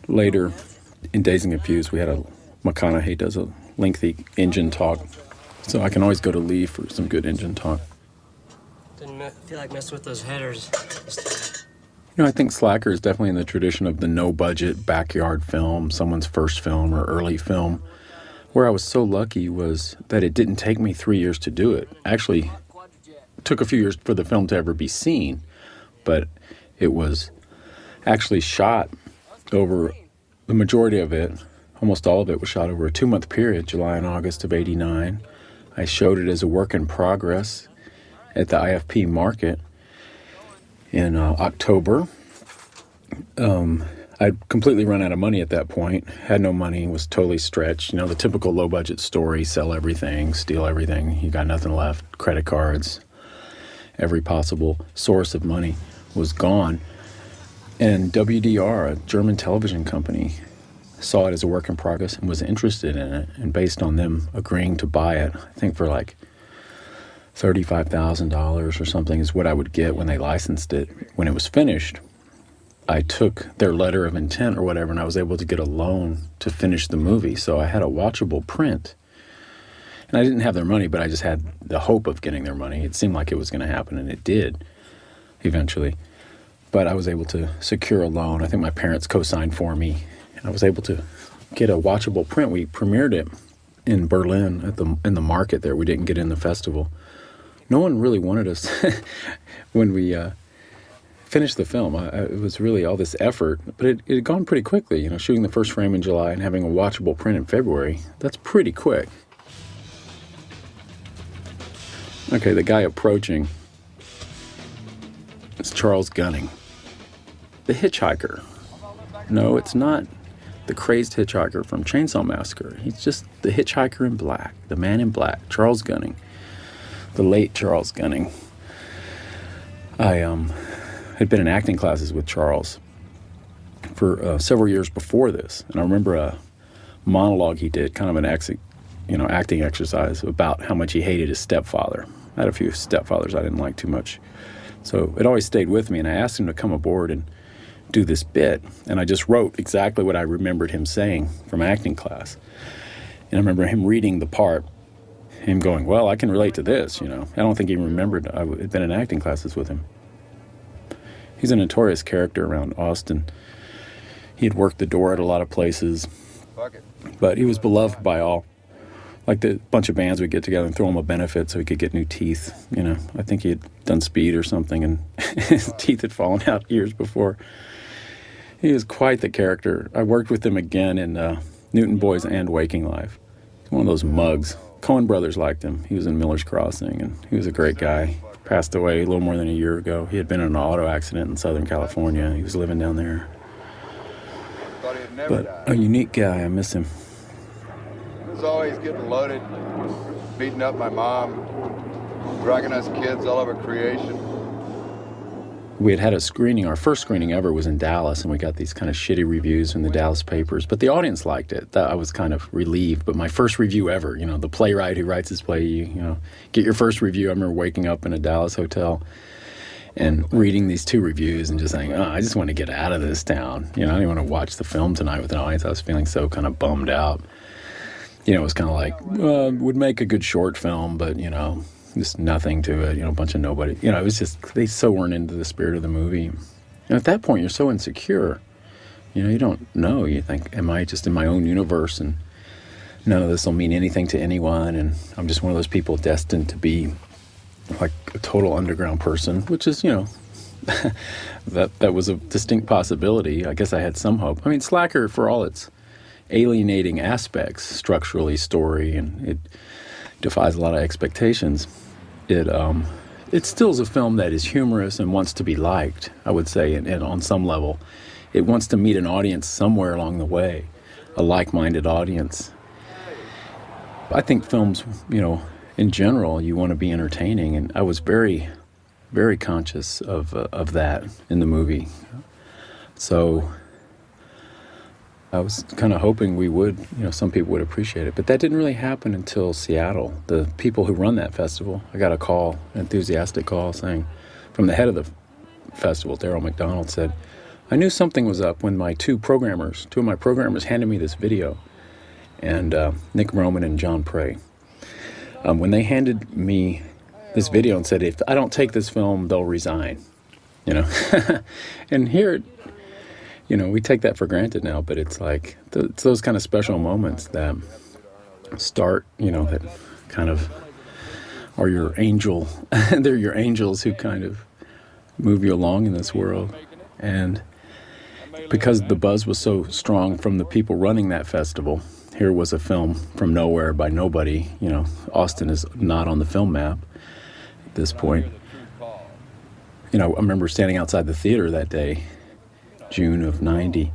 Later, in Dazed and Confused, we had McConaughey does a lengthy engine talk. So I can always go to Lee for some good engine talk. Didn't feel like messing with those headers. You know, I think Slacker is definitely in the tradition of the no-budget backyard film, someone's first film or early film. Where I was so lucky was that it didn't take me 3 years to do it. Actually, it took a few years for the film to ever be seen, but it was actually shot over, the majority of it, almost all of it was shot over a 2-month period, July and August of '89. I showed it as a work in progress at the IFP market in October. I'd completely run out of money at that point, had no money, was totally stretched. You know, the typical low-budget story, sell everything, steal everything, you got nothing left, credit cards, every possible source of money was gone. And WDR, a German television company, saw it as a work in progress and was interested in it. And based on them agreeing to buy it, I think for like $35,000 or something is what I would get when they licensed it. When it was finished, I took their letter of intent or whatever, and I was able to get a loan to finish the movie. So I had a watchable print. And I didn't have their money, but I just had the hope of getting their money. It seemed like it was going to happen, and it did eventually. But I was able to secure a loan. I think my parents co-signed for me, and I was able to get a watchable print. We premiered it in Berlin in the market there. We didn't get in the festival. No one really wanted us when we finished the film. It was really all this effort, but it had gone pretty quickly. You know, shooting the first frame in July and having a watchable print in February, that's pretty quick. Okay, the guy approaching is Charles Gunning, the hitchhiker. No, it's not the crazed hitchhiker from Chainsaw Massacre. He's just the hitchhiker in black, the man in black, Charles Gunning, the late Charles Gunning. I had been in acting classes with Charles for several years before this, and I remember a monologue he did, kind of an acting exercise about how much he hated his stepfather. I had a few stepfathers I didn't like too much, so it always stayed with me, and I asked him to come aboard and do this bit, and I just wrote exactly what I remembered him saying from acting class. And I remember him reading the part, him going, well, I can relate to this, you know. I don't think he remembered I had been in acting classes with him. He's a notorious character around Austin. He had worked the door at a lot of places, but he was beloved by all. Like the bunch of bands would get together and throw him a benefit so he could get new teeth, you know. I think he had done speed or something, and his teeth had fallen out years before. He is quite the character. I worked with him again in Newton Boys and Waking Life. He's one of those mugs. Coen brothers liked him. He was in Miller's Crossing, and he was a great guy. Passed away a little more than a year ago. He had been in an auto accident in Southern California. He was living down there. But a unique guy. I miss him. He was always getting loaded, beating up my mom, dragging us kids all over creation. We had a screening. Our first screening ever was in Dallas, and we got these kind of shitty reviews in the Dallas papers. But the audience liked it. I was kind of relieved. But my first review ever, you know, the playwright who writes his play, you know, get your first review. I remember waking up in a Dallas hotel and reading these 2 reviews and just saying, oh, I just want to get out of this town. You know, I didn't want to watch the film tonight with an audience. I was feeling so kind of bummed out. You know, it was kind of like, would make a good short film, but, you know, just nothing to it, you know, a bunch of nobody. You know, it was just, they so weren't into the spirit of the movie. And at that point, you're so insecure. You know, you don't know. You think, am I just in my own universe, and none of this will mean anything to anyone, and I'm just one of those people destined to be like a total underground person, which is, you know, that was a distinct possibility. I guess I had some hope. I mean, Slacker, for all its alienating aspects, structurally, story, and it defies a lot of expectations, it still is a film that is humorous and wants to be liked, I would say, and on some level. It wants to meet an audience somewhere along the way, a like-minded audience. I think films, in general, you want to be entertaining, and I was very, very conscious of that in the movie. So I was kind of hoping we would, some people would appreciate it. But that didn't really happen until Seattle. The people who run that festival, I got a call, an enthusiastic call saying, from the head of the festival, Daryl McDonald, said, I knew something was up when two of my programmers handed me this video, and Nick Roman and John Prey. When they handed me this video and said, if I don't take this film, they'll resign, And here, we take that for granted now, but it's like, it's those kind of special moments that start, that kind of are your angel. They're your angels who kind of move you along in this world. And because the buzz was so strong from the people running that festival, here was a film from nowhere by nobody. Austin is not on the film map at this point. I remember standing outside the theater that day, June of '90,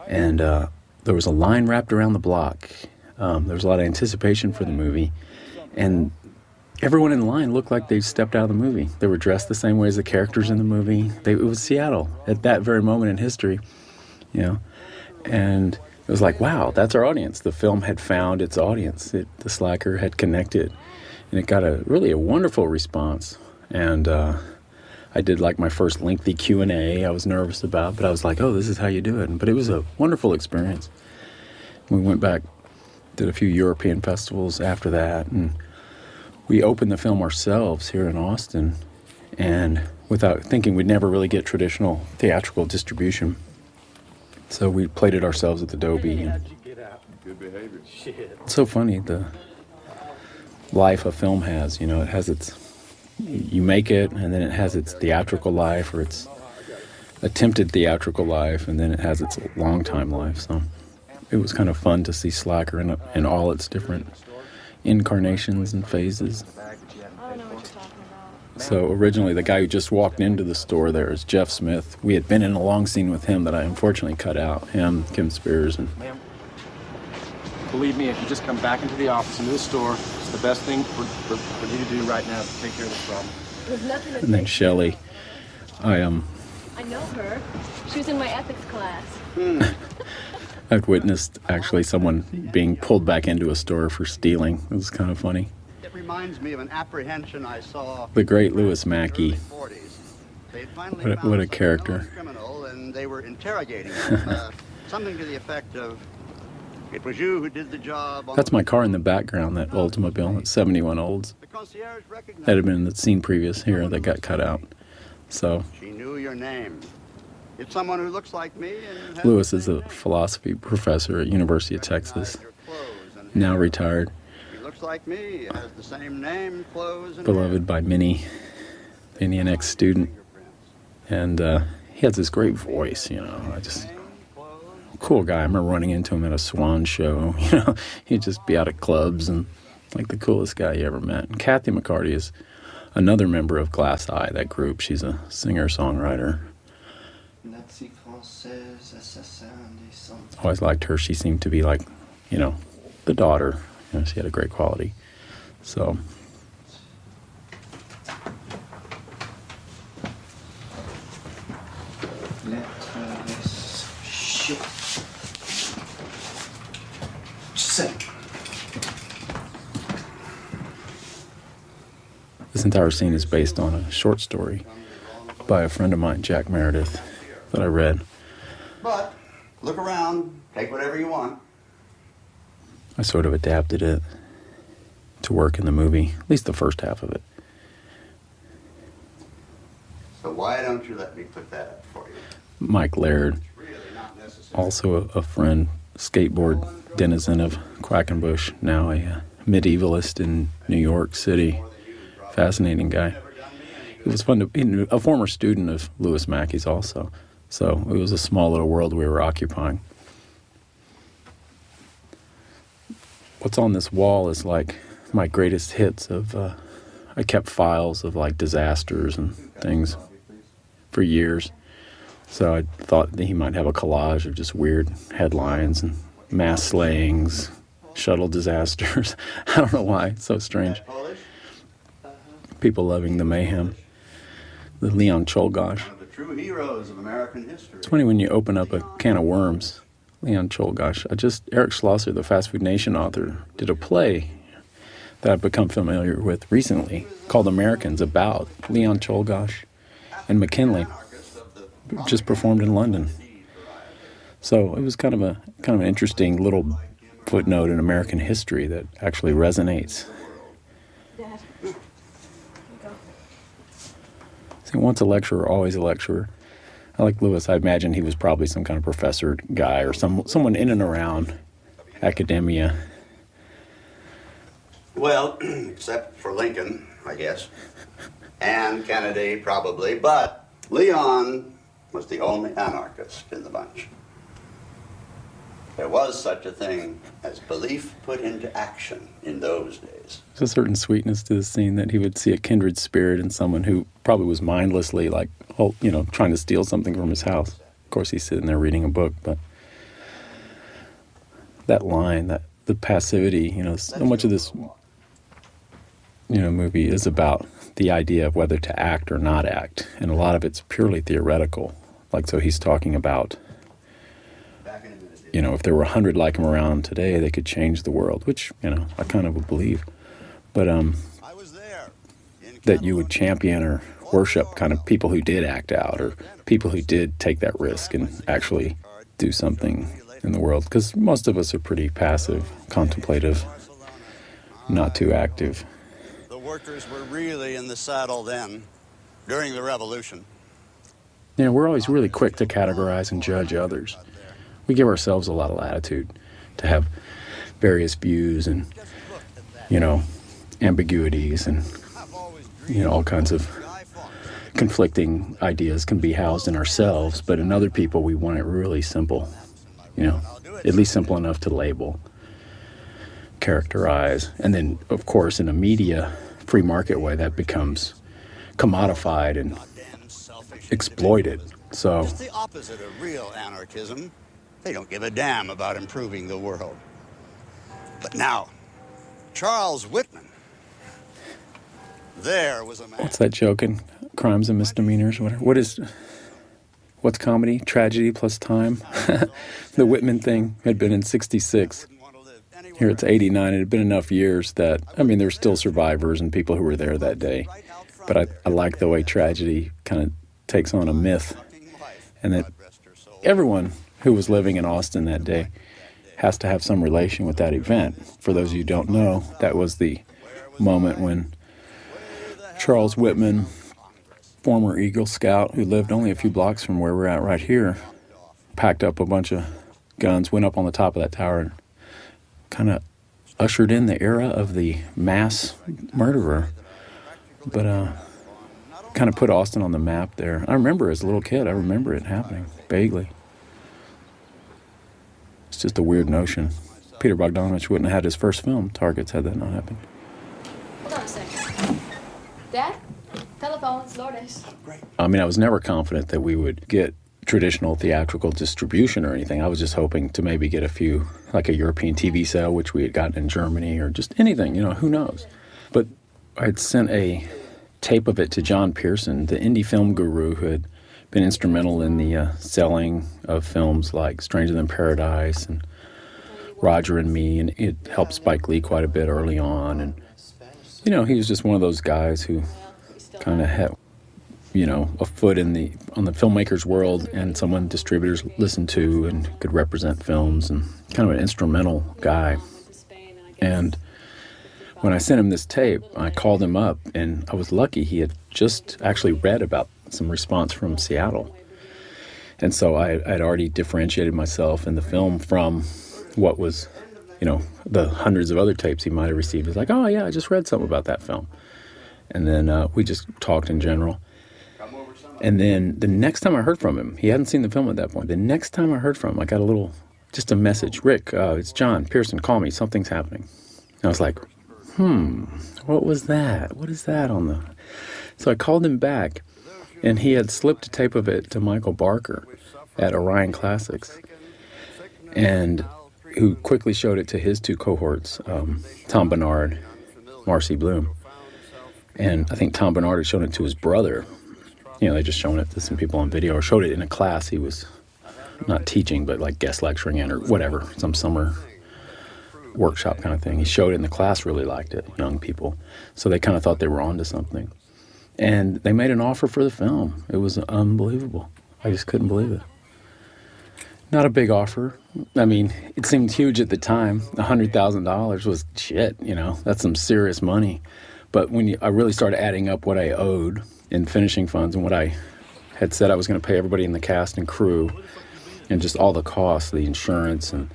and there was a line wrapped around the block. There was a lot of anticipation for the movie, and everyone in line looked like they stepped out of the movie. They were dressed the same way as the characters in the movie. It was Seattle at that very moment in history, and it was like, wow, that's our audience. The film had found its audience. The Slacker had connected, and it got a wonderful response. And I did like my first lengthy Q&A I was nervous about, but I was like, oh, this is how you do it. But it was a wonderful experience. We went back, did a few European festivals after that, and we opened the film ourselves here in Austin, and without thinking we'd never really get traditional theatrical distribution. So we played it ourselves at the Adobe. And Good behavior. it's so funny, the life a film has, it has its, you make it, and then it has its theatrical life, or its attempted theatrical life, and then it has its long time life. So it was kind of fun to see Slacker in all its different incarnations and phases. So originally the guy who just walked into the store there is Jeff Smith. We had been in a long scene with him that I unfortunately cut out, him, Kim Spears, and Ma'am, believe me, if you just come back into the office, into the store, it's the best thing for you to do right now to take care of this problem. There's nothing to and then take. Shelley. I know her. She was in my ethics class. I've witnessed actually someone being pulled back into a store for stealing. It was kind of funny. It reminds me of an apprehension I saw. The great Louis Mackey. What a character. Criminal, and they were interrogating him. Something to the effect of, "It was you who did the job." That's my car in the background, that Oldsmobile, that 71 Olds. That had been in the scene previous here that got cut out. So She knew your name. It's someone who looks like me. And has Louis is a philosophy professor at University of Texas, now retired, He looks like me. Has the same name, clothes, and beloved by many an ex-student. And he has this great voice, cool guy. I remember running into him at a Swan show. He'd just be out at clubs and like the coolest guy you ever met. And Kathy McCarty is another member of Glass Eye, that group. She's a singer-songwriter. Always liked her. She seemed to be like, the daughter. She had a great quality. So this entire scene is based on a short story by a friend of mine, Jack Meredith, that I read. But look around. Take whatever you want. I sort of adapted it to work in the movie, at least the first half of it. So why don't you let me put that up for you? Mike Laird, also a friend, skateboard denizen of Quackenbush, now a medievalist in New York City. Fascinating guy. it was fun to, a former student of Louis Mackey's also. So it was a small little world we were occupying. What's on this wall is like my greatest hits of, I kept files of like disasters and things for years. So I thought that he might have a collage of just weird headlines and mass slayings, shuttle disasters. I don't know why, it's so strange. People loving the mayhem. The Leon Czolgosz. The true heroes of American history. It's funny when you open up a can of worms. Leon Czolgosz. Eric Schlosser, the Fast Food Nation author, did a play that I've become familiar with recently called Americans, about Leon Czolgosz and McKinley, just performed in London. So it was kind of an interesting little footnote in American history that actually resonates. Dad. See, once a lecturer, always a lecturer. I like Lewis. I imagine he was probably some kind of professor guy or someone in and around academia. Well, except for Lincoln, I guess, and Kennedy probably, but Leon was the only anarchist in the bunch. There was such a thing as belief put into action in those days. There's a certain sweetness to the scene that he would see a kindred spirit in someone who probably was mindlessly, like, trying to steal something from his house. Of course, he's sitting there reading a book, but that line, the passivity, so much of this, movie is about the idea of whether to act or not act, and a lot of it's purely theoretical. Like, so he's talking about, if there were 100 like him around today, they could change the world, which, I kind of would believe. But that you would champion or worship kind of people who did act out, or people who did take that risk and actually do something in the world. Because most of us are pretty passive, contemplative, not too active. The workers were really in the saddle then, during the Revolution. We're always really quick to categorize and judge others. We give ourselves a lot of latitude to have various views and, ambiguities and, all kinds of conflicting ideas can be housed in ourselves, but in other people we want it really simple, at least simple enough to label, characterize, and then, of course, in a media, free market way, that becomes commodified and exploited. So It's the opposite of real anarchism. They don't give a damn about improving the world. But now, Charles Whitman, there was a man. What's that joke in Crimes and Misdemeanors? What's comedy? Tragedy plus time? The Whitman thing had been in 1966. Here it's 1989. It had been enough years that, there's still survivors and people who were there that day. But I like the way tragedy kind of takes on a myth. And that everyone who was living in Austin that day has to have some relation with that event. For those of you who don't know, that was the moment when Charles Whitman, former Eagle Scout who lived only a few blocks from where we're at right here, packed up a bunch of guns, went up on the top of that tower, and kind of ushered in the era of the mass murderer. But kind of put Austin on the map there. I remember as a little kid, I remember it happening, vaguely. It's just a weird notion. Peter Bogdanovich wouldn't have had his first film, Targets, had that not happened. Hold on a second. Dad? Telephone, it's Lourdes. I was never confident that we would get traditional theatrical distribution or anything. I was just hoping to maybe get a few, like a European TV sale, which we had gotten in Germany, or just anything, who knows. But I had sent a tape of it to John Pearson, the indie film guru who had been instrumental in the selling of films like Stranger Than Paradise and Roger and Me, and it helped Spike Lee quite a bit early on. And, he was just one of those guys who kind of had, a foot on the filmmakers world, and someone distributors listened to and could represent films, and kind of an instrumental guy. And when I sent him this tape, I called him up, and I was lucky he had just actually read about some response from Seattle. And so I had already differentiated myself in the film from what was, the hundreds of other tapes he might have received. It's like, oh yeah, I just read something about that film. And then we just talked in general. And then the next time I heard from him, he hadn't seen the film at that point. The next time I heard from him, I got just a message. Rick, it's John Pearson, call me, something's happening. And I was like, what was that? What is that on the... So I called him back, and he had slipped a tape of it to Michael Barker at Orion Classics, and who quickly showed it to his two cohorts, Tom Bernard, Marcy Bloom. And I think Tom Bernard had shown it to his brother. They just shown it to some people on video, or showed it in a class he was not teaching, but like guest lecturing in, or whatever, some summer workshop kind of thing. He showed it, and the class really liked it, young people. So they kind of thought they were onto something. And they made an offer for the film. It was unbelievable. I just couldn't believe it. Not a big offer. I mean, it seemed huge at the time. $100,000 was shit, That's some serious money. But when I really started adding up what I owed in finishing funds and what I had said I was going to pay everybody in the cast and crew, and just all the costs, the insurance and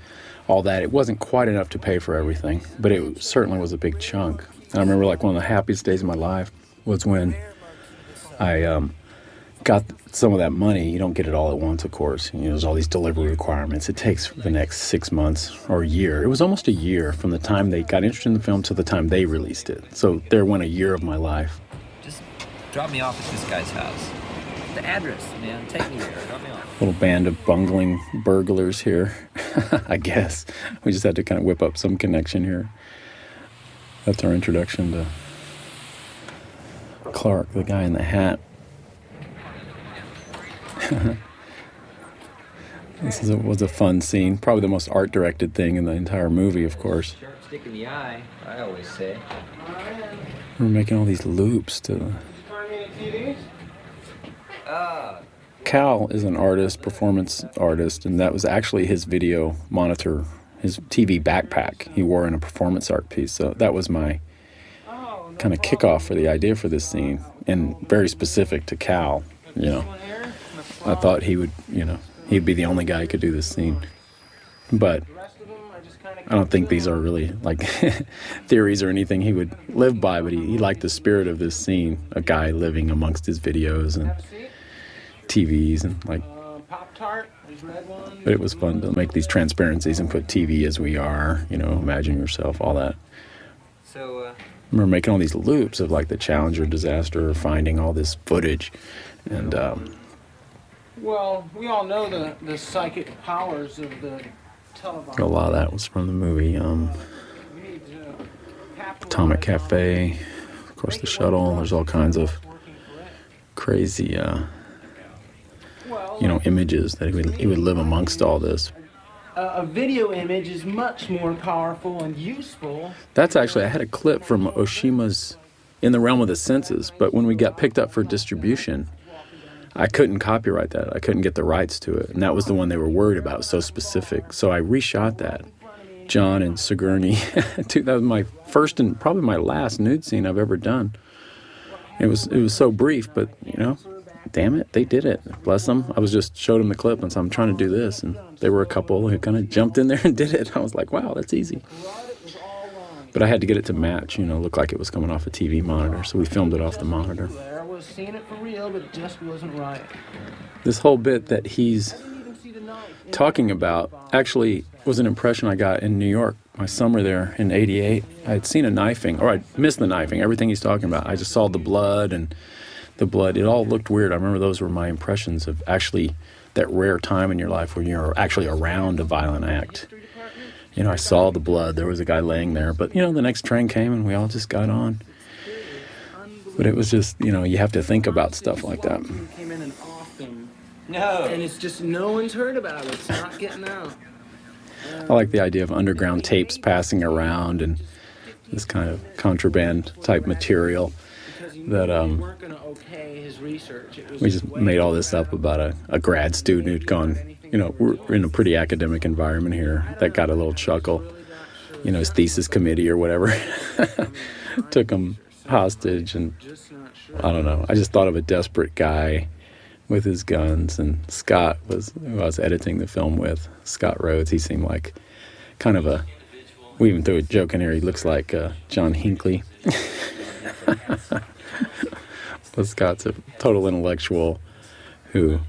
all that, it wasn't quite enough to pay for everything, but it certainly was a big chunk. And I remember like one of the happiest days of my life was when I got some of that money. You don't get it all at once, of course. There's all these delivery requirements. It takes the next 6 months or a year. It was almost a year from the time they got interested in the film to the time they released it. So there went a year of my life. Just drop me off at this guy's house. The address, man. Take me there. Drop me off. Little band of bungling burglars here, I guess. We just had to kind of whip up some connection here. That's our introduction to Clark, the guy in the hat. This was a fun scene. Probably the most art-directed thing in the entire movie, of course. Sharp stick in the eye, I always say. We're making all these loops to... Cal is an artist, performance artist, and that was actually his video monitor, his TV backpack he wore in a performance art piece. So that was my kind of kickoff for the idea for this scene, and very specific to Cal, I thought he would, he'd be the only guy who could do this scene. But I don't think these are really like theories or anything he would live by, but he liked the spirit of this scene, a guy living amongst his videos and TVs and like, but it was fun to make these transparencies and put TV as we are, imagine yourself, all that. So, I remember making all these loops of like the Challenger disaster, finding all this footage, and well, we all know the psychic powers of the television. a lot of that was from the movie Atomic Cafe, of course the shuttle. There's all kinds of crazy images that he would live amongst all this. A video image is much more powerful and useful. That's actually, I had a clip from Oshima's In the Realm of the Senses, but when we got picked up for distribution, I couldn't copyright that. I couldn't get the rights to it, and that was the one they were worried about. It was so specific. So I reshot that. John and Sigourney. That was my first and probably my last nude scene I've ever done. It was so brief, but damn it, they did it. Bless them. I was just showed them the clip and said, I'm trying to do this, and there were a couple who kind of jumped in there and did it. I was like, wow, that's easy. But I had to get it to match, look like it was coming off a TV monitor, so we filmed it off the monitor. I was seeing it for real, but it just wasn't right. This whole bit that he's talking about actually was an impression I got in New York, my summer there in '88. I had seen a knifing, or I missed the knifing, everything he's talking about. I just saw the blood, it all looked weird. I remember those were my impressions of actually that rare time in your life where you're actually around a violent act. I saw the blood, there was a guy laying there, but the next train came and we all just got on. But it was just, you have to think about stuff like that. Came in and off them. No. And it's just no one's heard about it. It's not getting out. I like the idea of underground tapes passing around and this kind of contraband type material that we just made all this up about a grad student who'd gone, we're in a pretty academic environment here, that got a little chuckle, his thesis committee or whatever took him hostage, and I don't know, I just thought of a desperate guy with his guns, and Scott was who I was editing the film with, Scott Rhodes. He seemed like kind of we even threw a joke in here, he looks like John Hinckley. But Scott's a total intellectual who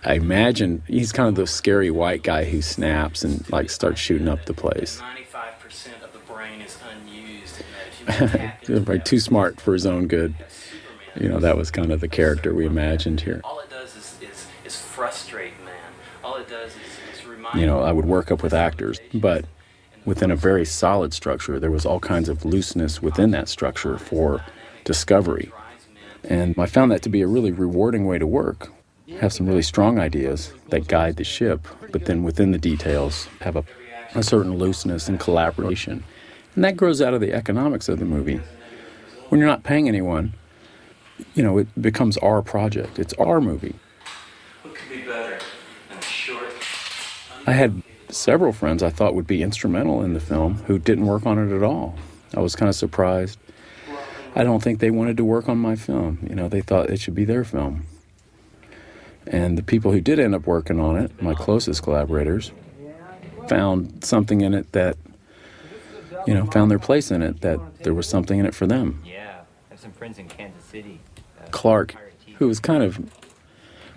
I imagine he's kind of the scary white guy who snaps and like starts shooting up the place. 95% of the brain is unused. Like, too smart for his own good. You know, that was kind of the character we imagined here. All it does is frustrate man. All it does is remind You know, I would work up with actors, but within a very solid structure, there was all kinds of looseness within that structure for discovery. And I found that to be a really rewarding way to work. Have some really strong ideas that guide the ship, but then within the details have a certain looseness and collaboration. And that grows out of the economics of the movie. When you're not paying anyone, you know, it becomes our project. It's our movie. What could be better than a short? I had several friends I thought would be instrumental in the film who didn't work on it at all. I was kind of surprised. I don't think they wanted to work on my film. You know, they thought it should be their film. And the people who did end up working on it, my closest collaborators, found something in it that, you know, found their place in it, that there was something in it for them. Yeah, I have some friends in Kansas City. Clark, who was kind of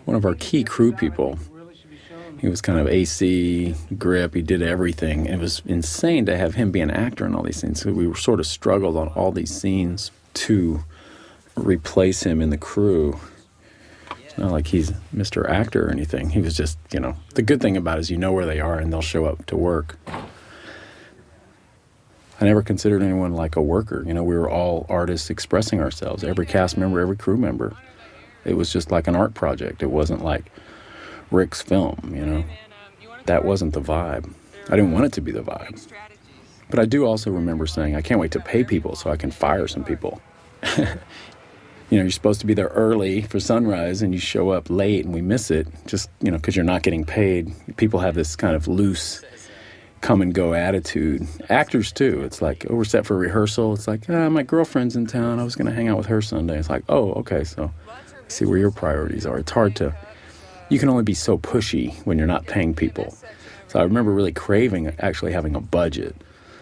one of our key crew people, he was kind of AC, grip, he did everything. It was insane to have him be an actor in all these scenes. So we were sort of struggled on all these scenes to replace him in the crew. It's not like he's Mr. Actor or anything. He was just, you know, the good thing about it is you know where they are and they'll show up to work. I never considered anyone like a worker. You know, we were all artists expressing ourselves. Every cast member, every crew member. It was just like an art project. It wasn't like Rick's film, you know. That wasn't the vibe. I didn't want it to be the vibe. But I do also remember saying, I can't wait to pay people so I can fire some people. You know, you're supposed to be there early for sunrise and you show up late and we miss it just, you know, because you're not getting paid. People have this kind of loose come and go attitude. Actors too. It's like, oh, we're set for rehearsal. It's like, my girlfriend's in town. I was going to hang out with her Sunday. It's like, oh, okay, so see where your priorities are. It's hard to, you can only be so pushy when you're not paying people. So I remember really craving actually having a budget.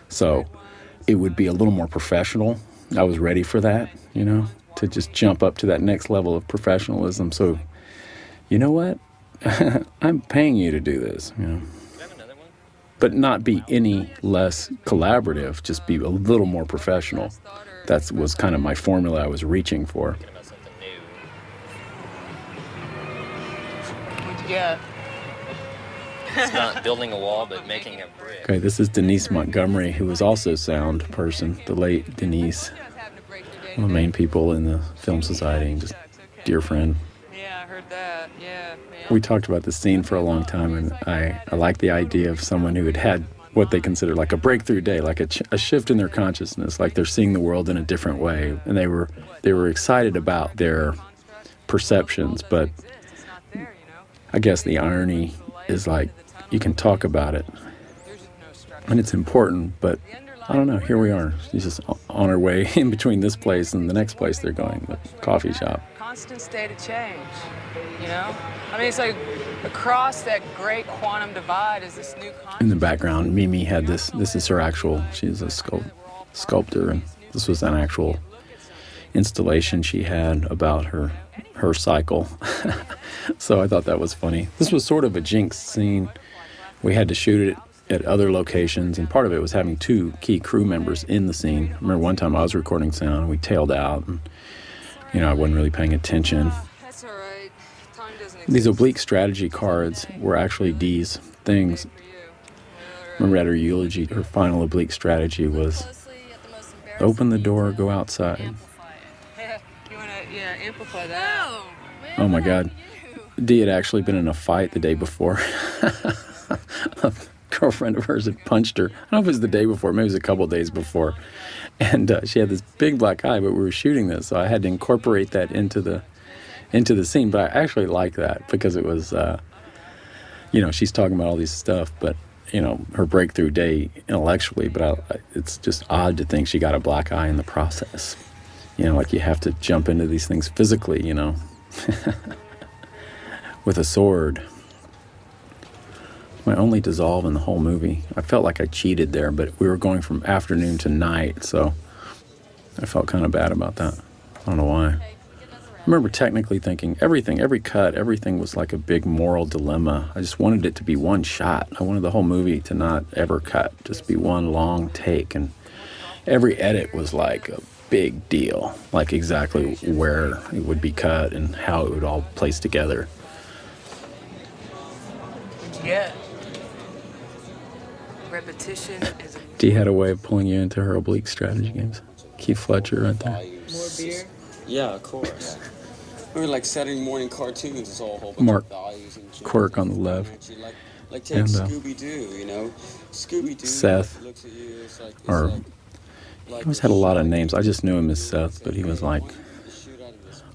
So it would be a little more professional. I was ready for that, you know, to just jump up to that next level of professionalism. So, you know what? I'm paying you to do this, you know. But not be any less collaborative, just be a little more professional. That was kind of my formula I was reaching for. What'd you get? It's not building a wall, but making a brick. Okay, this is Denise Montgomery, who was also sound person, the late Denise. One of the main people in the Film Society, and just dear friend. Yeah, I heard that. Yeah. We talked about this scene for a long time, and I like the idea of someone who had what they consider like a breakthrough day, like a shift in their consciousness, like they're seeing the world in a different way, and they were excited about their perceptions. But I guess the irony is, like, you can talk about it, and it's important, but I don't know, here we are. She's just on her way in between this place and the next place they're going, the coffee shop. Constant state of change, you know? I mean, it's like across that great quantum divide is this new consciousness. In the background, Mimi had this is her actual, she's a sculptor, and this was an actual installation she had about her cycle. So I thought that was funny. This was sort of a jinx scene. We had to shoot it at other locations, and part of it was having two key crew members in the scene. I remember one time I was recording sound, and we tailed out, and, you know, I wasn't really paying attention. That's all right. Time doesn't exist. These oblique strategy cards were actually Dee's things. Remember at her eulogy, her final oblique strategy was open the door, go outside. You want to, amplify that. Oh my God. Dee had actually been in a fight the day before. A girlfriend of hers had punched her. I don't know if it was the day before, maybe it was a couple days before. And she had this big black eye, but we were shooting this, so I had to incorporate that into the scene. But I actually like that because it was, you know, she's talking about all these stuff, but, you know, her breakthrough day intellectually, but it's just odd to think she got a black eye in the process. You know, like you have to jump into these things physically, you know, with a sword. My only dissolve in the whole movie. I felt like I cheated there, but we were going from afternoon to night, so I felt kind of bad about that. don't know why. I remember technically thinking every cut, everything was like a big moral dilemma. I just wanted it to be one shot. I wanted the whole movie to not ever cut, just be one long take. And every edit was like a big deal, like exactly where it would be cut and how it would all place together. Yeah. Repetition is a... Dee had a way of pulling you into her oblique strategy games. Keith Fletcher right there. More beer? Yeah, of course. We were like Saturday morning cartoons. It's all a whole bunch Mark of values and Quirk on the left. Like take And, Scooby-Doo, you know? Scooby-Doo Seth. looks at you, it's like... He always had a lot of names. I just knew him as Seth, but he was like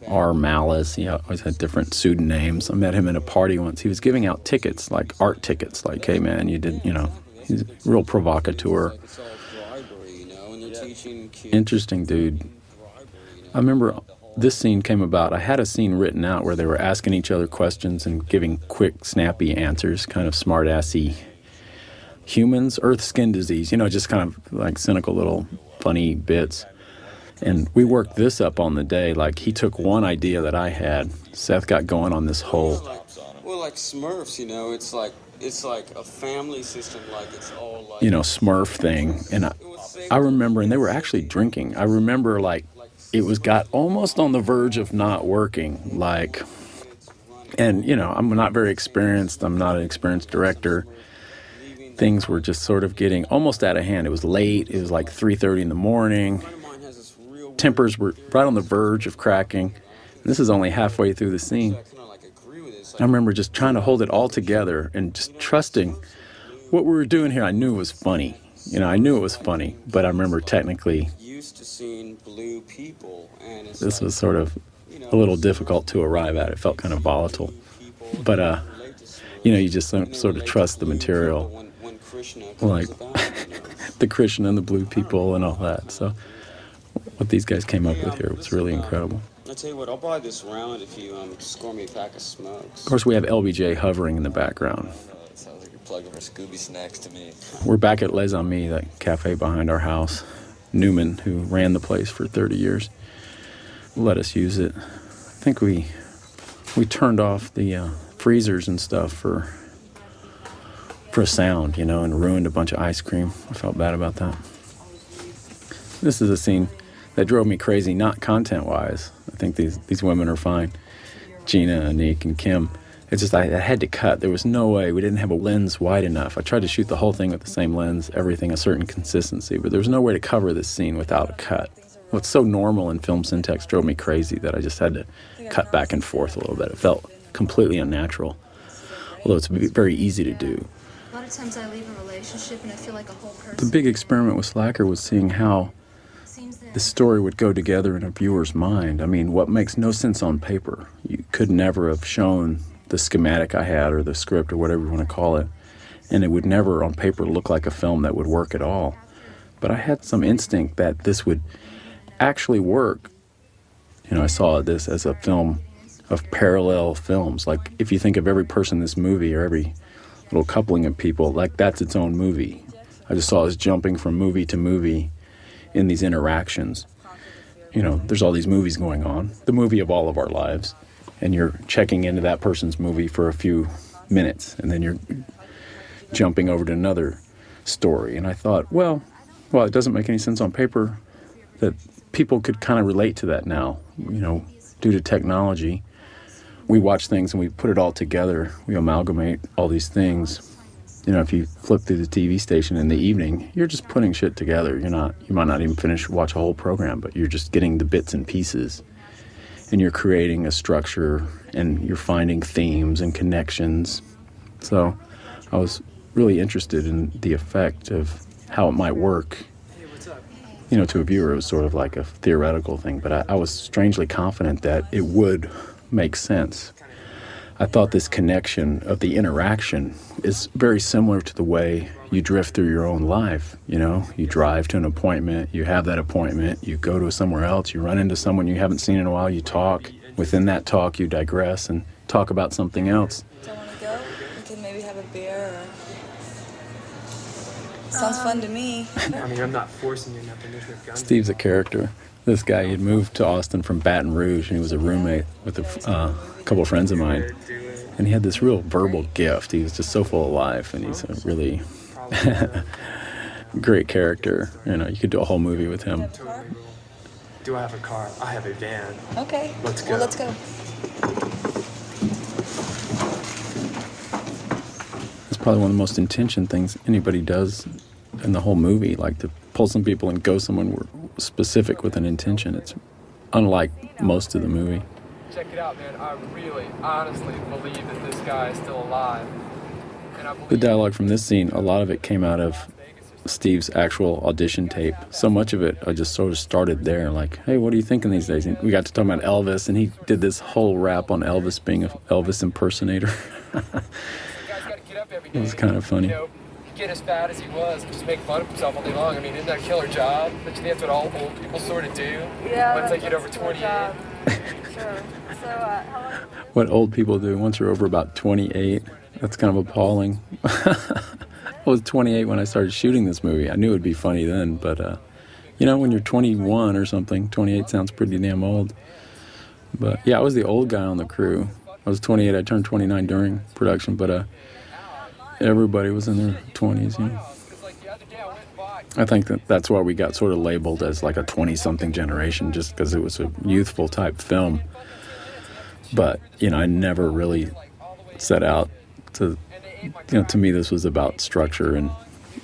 R. Malice. He always had different pseudonyms. I met him at a party once. He was giving out tickets, like art tickets, like, hey man, you did, you know, he's a real provocateur. Interesting dude. I remember this scene came about. I had a scene written out where they were asking each other questions and giving quick, snappy answers, kind of smart-assy. Humans, Earth skin disease, you know, just kind of like cynical little funny bits. And we worked this up on the day. Like, he took one idea that I had. Seth got going on this whole... Well, like Smurfs, you know, it's like a family system, like it's all like... You know, Smurf thing. And I remember, and they were actually drinking. I remember, like, it was got almost on the verge of not working. Like, and, you know, I'm not very experienced. I'm not an experienced director. Things were just sort of getting almost out of hand. It was late. It was like 3:30 in the morning. Tempers were right on the verge of cracking. And this is only halfway through the scene. I remember just trying to hold it all together and just trusting what we were doing here. I knew it was funny. You know, I knew it was funny, but I remember technically this was sort of a little difficult to arrive at. It felt kind of volatile. But, you know, you just sort of trust the material. Like the Krishna and the blue people and all that. So what these guys came up with here was really incredible. I'll tell you what, I'll buy this round if you score me a pack of smokes. Of course, we have LBJ hovering in the background. It sounds like you're plugging for Scooby Snacks to me. We're back at Les Amis, that cafe behind our house. Newman, who ran the place for 30 years, let us use it. I think we turned off the freezers and stuff for sound, you know, and ruined a bunch of ice cream. I felt bad about that. This is a scene that drove me crazy, not content-wise. I think these women are fine. Gina, Anik, and Kim. It's just I had to cut. There was no way. We didn't have a lens wide enough. I tried to shoot the whole thing with the same lens, everything a certain consistency, but there was no way to cover this scene without a cut. What's so normal in film syntax drove me crazy that I just had to cut back and forth a little bit. It felt completely unnatural, although it's very easy to do. A lot of times I leave a relationship and I feel like a whole person. The big experiment with Slacker was seeing how the story would go together in a viewer's mind. I mean, what makes no sense on paper. You could never have shown the schematic I had or the script or whatever you want to call it, and it would never on paper look like a film that would work at all. But I had some instinct that this would actually work. You know, I saw this as a film of parallel films. Like, if you think of every person in this movie or every little coupling of people, like that's its own movie. I just saw us jumping from movie to movie in these interactions. You know, there's all these movies going on, the movie of all of our lives, and you're checking into that person's movie for a few minutes, and then you're jumping over to another story. And I thought, well, it doesn't make any sense on paper that people could kind of relate to that now, you know, due to technology. We watch things and we put it all together. We amalgamate all these things. You know, if you flip through the TV station in the evening, you're just putting shit together. You might not even watch a whole program, but you're just getting the bits and pieces. And you're creating a structure and you're finding themes and connections. So I was really interested in the effect of how it might work. You know, to a viewer, it was sort of like a theoretical thing, but I was strangely confident that it would make sense. I thought this connection of the interaction is very similar to the way you drift through your own life. You know, you drive to an appointment, you have that appointment, you go to somewhere else, you run into someone you haven't seen in a while, you talk. Within that talk, you digress and talk about something else. Don't want to go? We could maybe have a beer or... Sounds fun to me. I mean, I'm not forcing you nothing. There's no gun. Steve's a character. This guy, had moved to Austin from Baton Rouge, and he was a roommate with a couple of friends of mine. And he had this real verbal gift. He was just so full of life, and he's a really great character. You know, you could do a whole movie with him. Do I have a car? I have a van. Okay. Let's go. Well, let's go. It's probably one of the most intention things anybody does in the whole movie, like to pull some people and go somewhere specific with an intention. It's unlike most of the movie. Check it out, man. I really, honestly believe that this guy is still alive. And I believe The dialogue from this scene, a lot of it came out of Steve's actual audition tape. So much of it, I just sort of started there, like, hey, what are you thinking these days? And we got to talk about Elvis, and he did this whole rap on Elvis being an Elvis impersonator. It was kind of funny. You know, get as fat as he was and just make fun of himself all day long. I mean, isn't that a killer job? Don't you think that's what all old people sort of do? Yeah. Once they get over 28. Sure. So, how long? What old people do once you're over about 28, that's kind of appalling. I was 28 when I started shooting this movie. I knew it would be funny then, but, you know, when you're 21 or something, 28 sounds pretty damn old. But, yeah, I was the old guy on the crew. I was 28. I turned 29 during production, but everybody was in their 20s, you know. I think that's why we got sort of labeled as like a 20-something generation, just because it was a youthful type film. But, you know, I never really set out to, you know, to me this was about structure and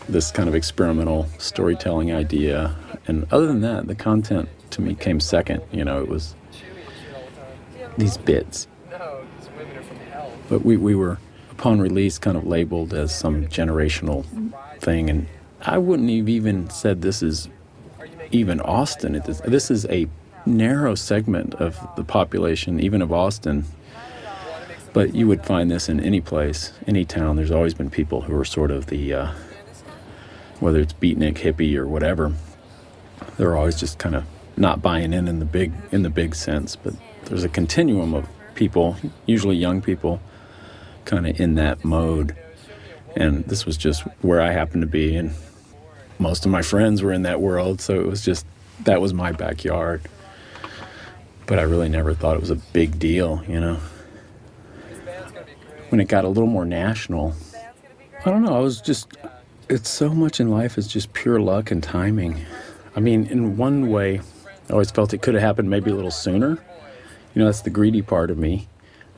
this kind of experimental storytelling idea. And other than that, the content to me came second. You know, it was these bits. But we were, upon release, kind of labeled as some generational thing. And I wouldn't have even said this is even Austin. This is a narrow segment of the population, even of Austin. But you would find this in any place, any town. There's always been people who are sort of the, whether it's beatnik, hippie, or whatever, they're always just kind of not buying in the big sense. But there's a continuum of people, usually young people, kind of in that mode. And this was just where I happened to be, and most of my friends were in that world, so it was just, that was my backyard. But I really never thought it was a big deal, you know. When it got a little more national, I don't know, it's so much in life is just pure luck and timing. I mean, in one way, I always felt it could have happened maybe a little sooner. You know, that's the greedy part of me,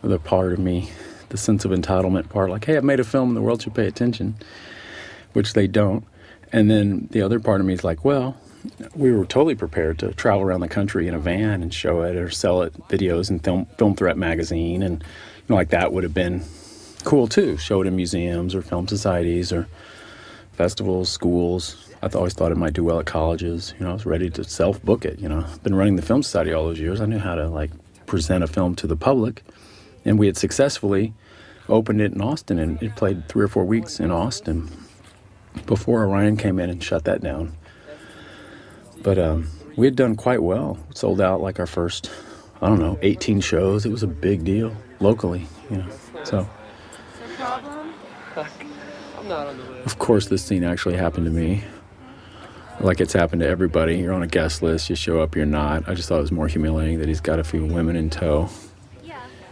the part of me, the sense of entitlement part, like, hey, I've made a film and the world should pay attention, which they don't. And then the other part of me is like, well, we were totally prepared to travel around the country in a van and show it or sell it videos in Film Threat magazine, and you know, like that would have been cool too. Show it in museums or film societies or festivals, schools. I always thought it might do well at colleges. You know, I was ready to self-book it. You know, I've been running the film society all those years. I knew how to like present a film to the public, and we had successfully opened it in Austin, and it played 3 or 4 weeks in Austin before Orion came in and shut that down. But we had done quite well. Sold out like our first, 18 shows. It was a big deal locally, you know. So, I'm not on the list. of course, this scene actually happened to me. Like it's happened to everybody. You're on a guest list, you show up, you're not. I just thought it was more humiliating that he's got a few women in tow.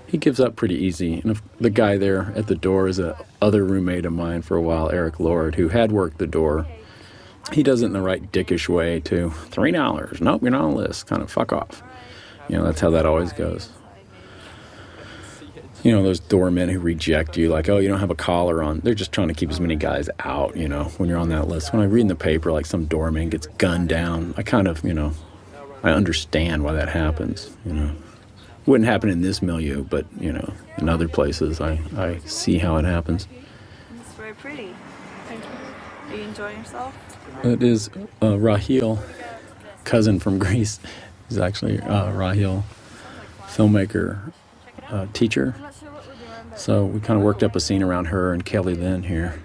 He gives up pretty easy. And if the guy there at the door is a other roommate of mine for a while, Eric Lord, who had worked the door. He does it in the right dickish way, too. $3. Nope, you're not on the list. Kind of fuck off. You know, that's how that always goes. You know, those doormen who reject you, like, oh, you don't have a collar on. They're just trying to keep as many guys out, you know, when you're on that list. When I read in the paper, like, some doorman gets gunned down, I kind of, you know, I understand why that happens, you know. Wouldn't happen in this milieu, but, you know, in other places, I see how it happens. It's very pretty. Thank you. Are you enjoying yourself? It is Rahil, cousin from Greece. He's actually Rahil, filmmaker, teacher. So we kind of worked up a scene around her and Kelly Lynn here.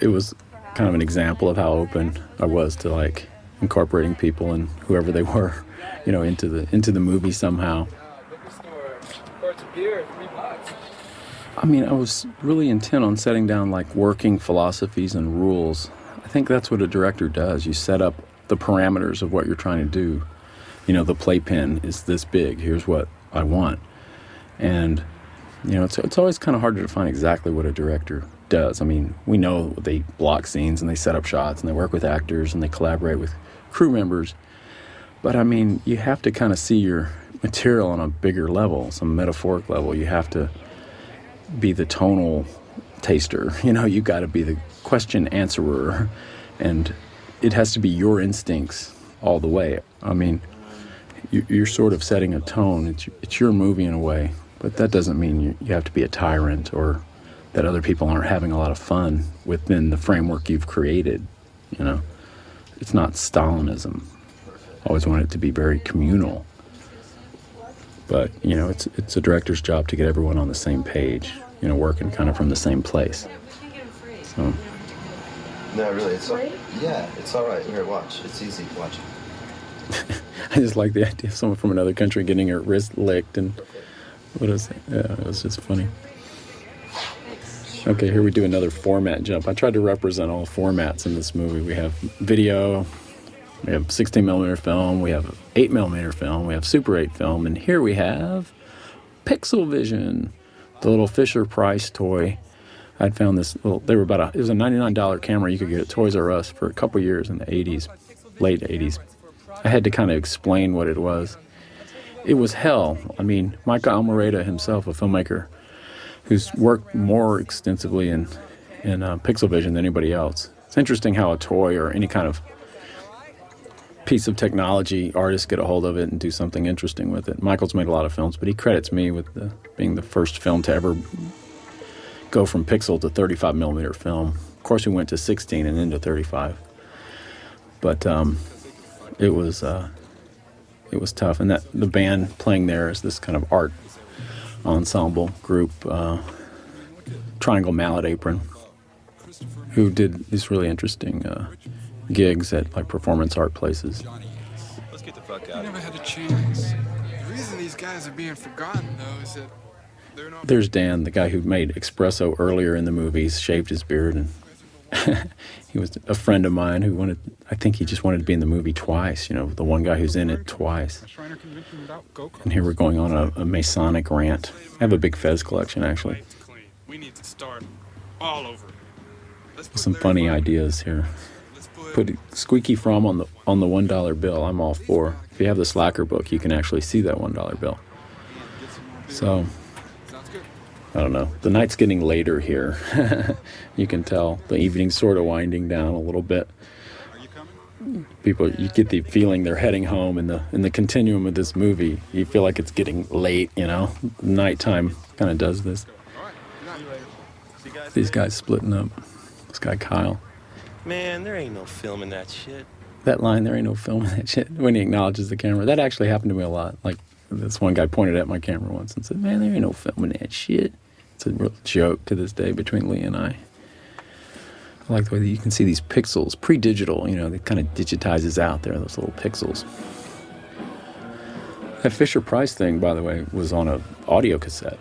It was kind of an example of how open I was to like incorporating people and whoever they were, you know, into the movie somehow. I mean, I was really intent on setting down like working philosophies and rules. I think that's what a director does. You set up the parameters of what you're trying to do. the playpen is this big. Here's what I want. And, it's always kind of hard to define exactly what a director does. I mean, we know they block scenes and they set up shots and they work with actors and they collaborate with crew members. But, I mean, you have to kind of see your material on a bigger level, some metaphoric level. You have to be the tonal taster. You got to be the question answerer. And it has to be your instincts all the way. I mean, you're sort of setting a tone. It's your movie in a way. But that doesn't mean you have to be a tyrant or that other people aren't having a lot of fun within the framework you've created. It's not Stalinism. I always want it to be very communal. But, it's a director's job to get everyone on the same page, working kind of from the same place. So. No, really, it's all, yeah, it's all right. Here, watch. It's easy. Watch. I just like the idea of someone from another country getting her wrist licked and what is it? Yeah, it was just funny. Okay, here we do another format jump. I tried to represent all formats in this movie. We have video, we have 16mm film, we have 8mm film, we have Super 8 film, and here we have Pixel Vision, the little Fisher-Price toy. I'd found this little, it was a $99 camera you could get at Toys R Us for a couple years in the 80s, late 80s. I had to kind of explain what it was. It was hell. I mean, Michael Almereyda himself, a filmmaker who's worked more extensively in Pixel Vision than anybody else. It's interesting how a toy or any kind of piece of technology, artists get a hold of it and do something interesting with it. Michael's made a lot of films, but he credits me with being the first film to ever go from pixel to 35mm film. Of course, we went to 16 and into 35. But it was tough. And that the band playing there is this kind of art ensemble group, Triangle Mallet Apron, who did these really interesting gigs at like performance art places. Let's get the fuck out. You never had a chance. The reason these guys are being forgotten, though, is that they're not. There's Dan, the guy who made Espresso earlier in the movies, shaved his beard, and he was a friend of mine who I think he just wanted to be in the movie twice, the one guy who's in it twice. And here we're going on a Masonic rant. I have a big Fez collection, actually. We need to start all over. Some funny ideas here. Put Squeaky Fromm on the $1 bill. I'm all for. If you have the Slacker book, you can actually see that $1 bill. So, I don't know. The night's getting later here. You can tell the evening's sort of winding down a little bit. People, you get the feeling they're heading home in the continuum of this movie. You feel like it's getting late, Nighttime kind of does this. These guys splitting up. This guy Kyle. Man, there ain't no film in that shit. That line, there ain't no film in that shit, when he acknowledges the camera. That actually happened to me a lot. Like, this one guy pointed at my camera once and said, man, there ain't no film in that shit. It's a real joke to this day between Lee and I. I like the way that you can see these pixels, pre-digital, it kind of digitizes out there, those little pixels. That Fisher-Price thing, by the way, was on an audio cassette.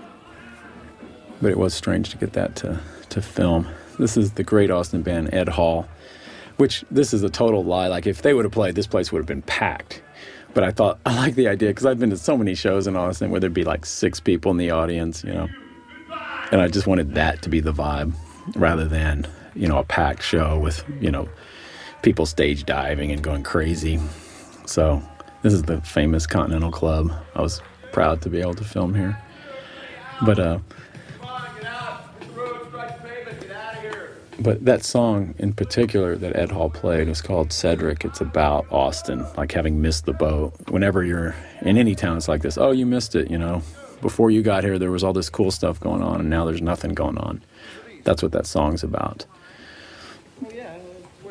But it was strange to get that to film. This is the great Austin band, Ed Hall, which this is a total lie. Like, if they would have played, this place would have been packed. But I thought, I like the idea, because I've been to so many shows in Austin where there'd be like 6 people in the audience, And I just wanted that to be the vibe, rather than, a packed show with, people stage diving and going crazy. So this is the famous Continental Club. I was proud to be able to film here. But that song in particular that Ed Hall played was called Cedric. It's about Austin, like having missed the boat. Whenever you're in any town, it's like this. Oh, you missed it, Before you got here, there was all this cool stuff going on, and now there's nothing going on. That's what that song's about.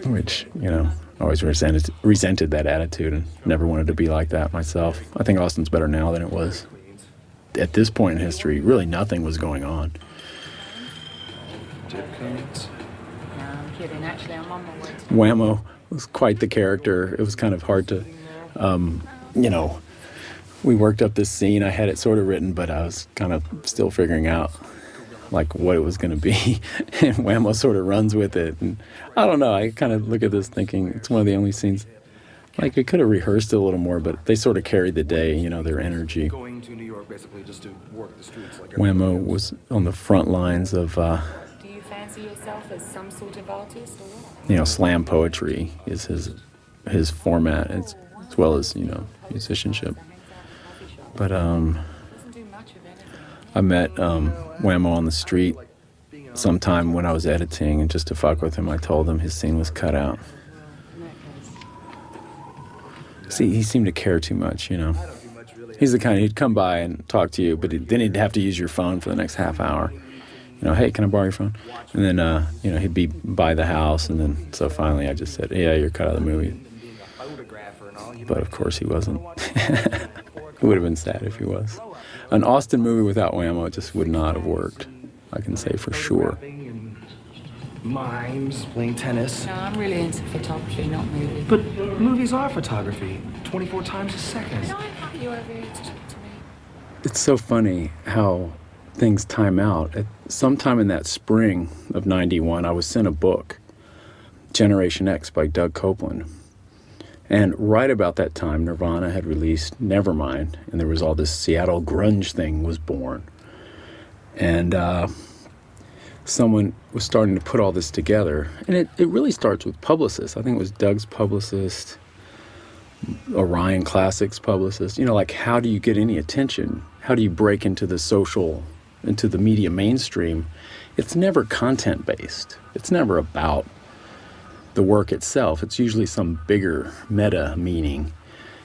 Which, I always resented that attitude and never wanted to be like that myself. I think Austin's better now than it was. At this point in history, really nothing was going on. I'm kidding. Actually, I'm on my way. Whammo was quite the character. It was kind of hard to, we worked up this scene. I had it sort of written, but I was kind of still figuring out like what it was going to be. And Whammo sort of runs with it. And I don't know. I kind of look at this thinking it's one of the only scenes Like, we could have rehearsed it a little more, but they sort of carried the day, you know, their energy. Going to New York basically just to work the streets like Whammo was on the front lines of, Do you fancy yourself as some sort of artist or what? you know, slam poetry is his format, as well as, you know, musicianship. But I met Whammo on the street sometime when I was editing, and just to fuck with him, I told him his scene was cut out. See, he seemed to care too much, you know. He's the kind he'd come by and talk to you, but then he'd have to use your phone for the next half hour. You know, hey, can I borrow your phone? And then, you know, he'd be by the house, and then, so finally I just said, yeah, you're cut out of the movie. But of course he wasn't. It would have been sad if he was. An Austin movie without Whammo just would not have worked, I can say for sure. Mimes, playing tennis. No, I'm really into photography, not movies. But movies are photography, 24 times a second. No, I'm happy you are here to talk to me. It's so funny how things time out. Sometime in that spring of '91, I was sent a book, Generation X by Doug Copeland. And right about that time, Nirvana had released Nevermind, and there was all this Seattle grunge thing was born. And someone was starting to put all this together. And it really starts with publicists. I think it was Doug's publicist, Orion Classics publicist. You know, like, how do you get any attention? How do you break into the social, into the media mainstream? It's never content-based. It's never about the work itself. It's usually some bigger meta meaning.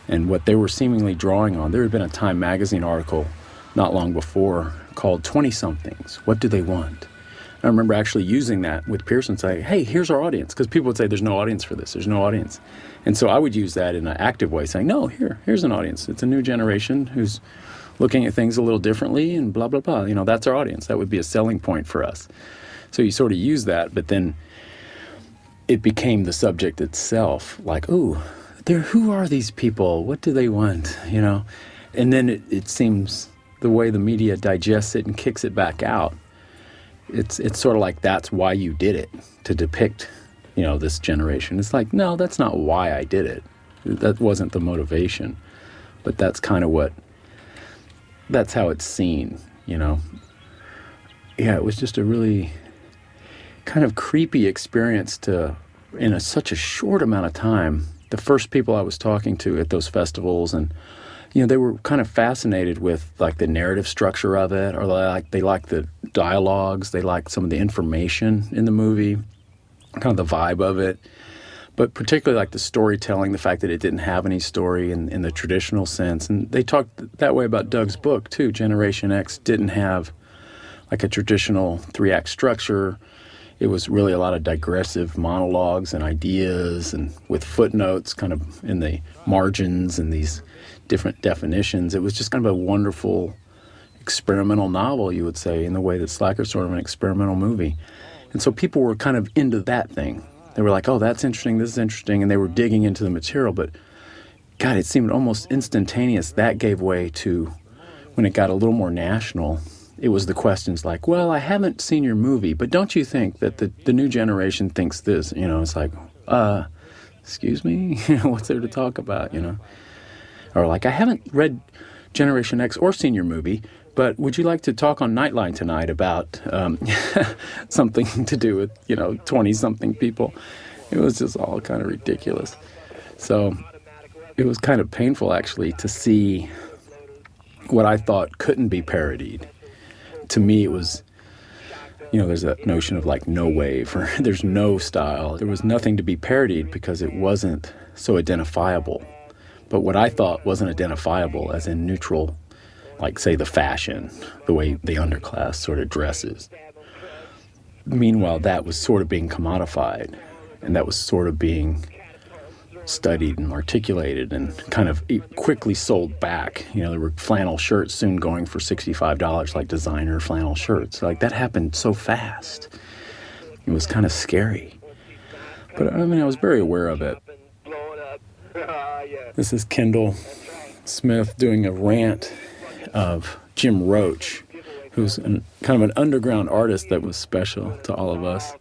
And what they were seemingly drawing on, there had been a Time magazine article not long before called 20-somethings. What do they want? I remember actually using that with Pearson, saying, hey, here's our audience. Because people would say, there's no audience for this. There's no audience. And so I would use that in an active way, saying, no, here's an audience. It's a new generation who's looking at things a little differently and blah, blah, blah. You know, that's our audience. That would be a selling point for us. So you sort of use that, but then it became the subject itself. Like, ooh, who are these people? What do they want? You know? And then it seems the way the media digests it and kicks it back out, it's sort of like that's why you did it, to depict, you know, this generation. It's like, no, that's not why I did it. That wasn't the motivation. But that's kind of that's how it's seen, you know. Yeah, it was just a really kind of creepy experience to, in such a short amount of time, the first people I was talking to at those festivals, and you know, they were kind of fascinated with like the narrative structure of it, or they liked the dialogues, they liked some of the information in the movie, kind of the vibe of it, but particularly like the storytelling, the fact that it didn't have any story in the traditional sense. And they talked that way about Doug's book too. Generation X didn't have like a traditional 3-act structure. It was really a lot of digressive monologues and ideas, and with footnotes kind of in the margins and these different definitions. It was just kind of a wonderful experimental novel, you would say, in the way that Slacker's sort of an experimental movie. And so people were kind of into that thing. They were like, oh, that's interesting, this is interesting, and they were digging into the material. But God, it seemed almost instantaneous. That gave way to, when it got a little more national, it was the questions like, well, I haven't seen your movie, but don't you think that the new generation thinks this? You know, it's like, excuse me? What's there to talk about, you know? Or like, I haven't read Generation X or seen your movie, but would you like to talk on Nightline tonight about something to do with, you know, 20-something people? It was just all kind of ridiculous. So it was kind of painful, actually, to see what I thought couldn't be parodied. To me, it was, you know, there's that notion of like no wave, or there's no style. There was nothing to be parodied because it wasn't so identifiable. But what I thought wasn't identifiable, as in neutral, like say the fashion, the way the underclass sort of dresses. Meanwhile, that was sort of being commodified, and that was sort of being studied and articulated and kind of quickly sold back. You know, there were flannel shirts soon going for $65, like designer flannel shirts. Like, that happened so fast. It was kind of scary. But I mean, I was very aware of it. This is Kendall Smith doing a rant of Jim Roach, who's kind of an underground artist that was special to all of us.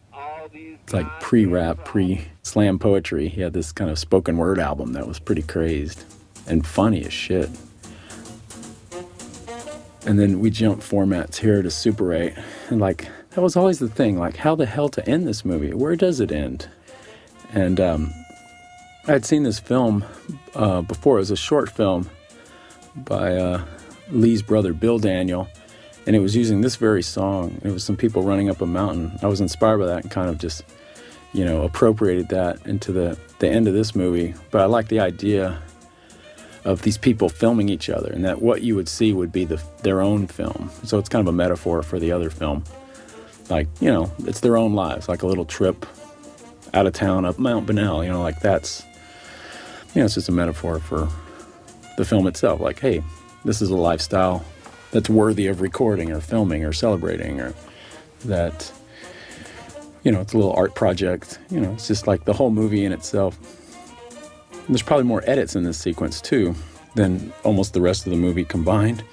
It's like pre-rap, pre-slam poetry. He had this kind of spoken word album that was pretty crazed and funny as shit. And then we jumped formats here to Super 8. And like, that was always the thing, like how the hell to end this movie? Where does it end? And I'd seen this film before. It was a short film by Lee's brother, Bill Daniel. And it was using this very song. It was some people running up a mountain. I was inspired by that and kind of just, appropriated that into the end of this movie. But I like the idea of these people filming each other, and that what you would see would be their own film. So it's kind of a metaphor for the other film. Like, it's their own lives, like a little trip out of town up Mount Bunnell, like that's, it's just a metaphor for the film itself. Like, hey, this is a lifestyle that's worthy of recording or filming or celebrating, or that, it's a little art project. It's just like the whole movie in itself. And there's probably more edits in this sequence too than almost the rest of the movie combined.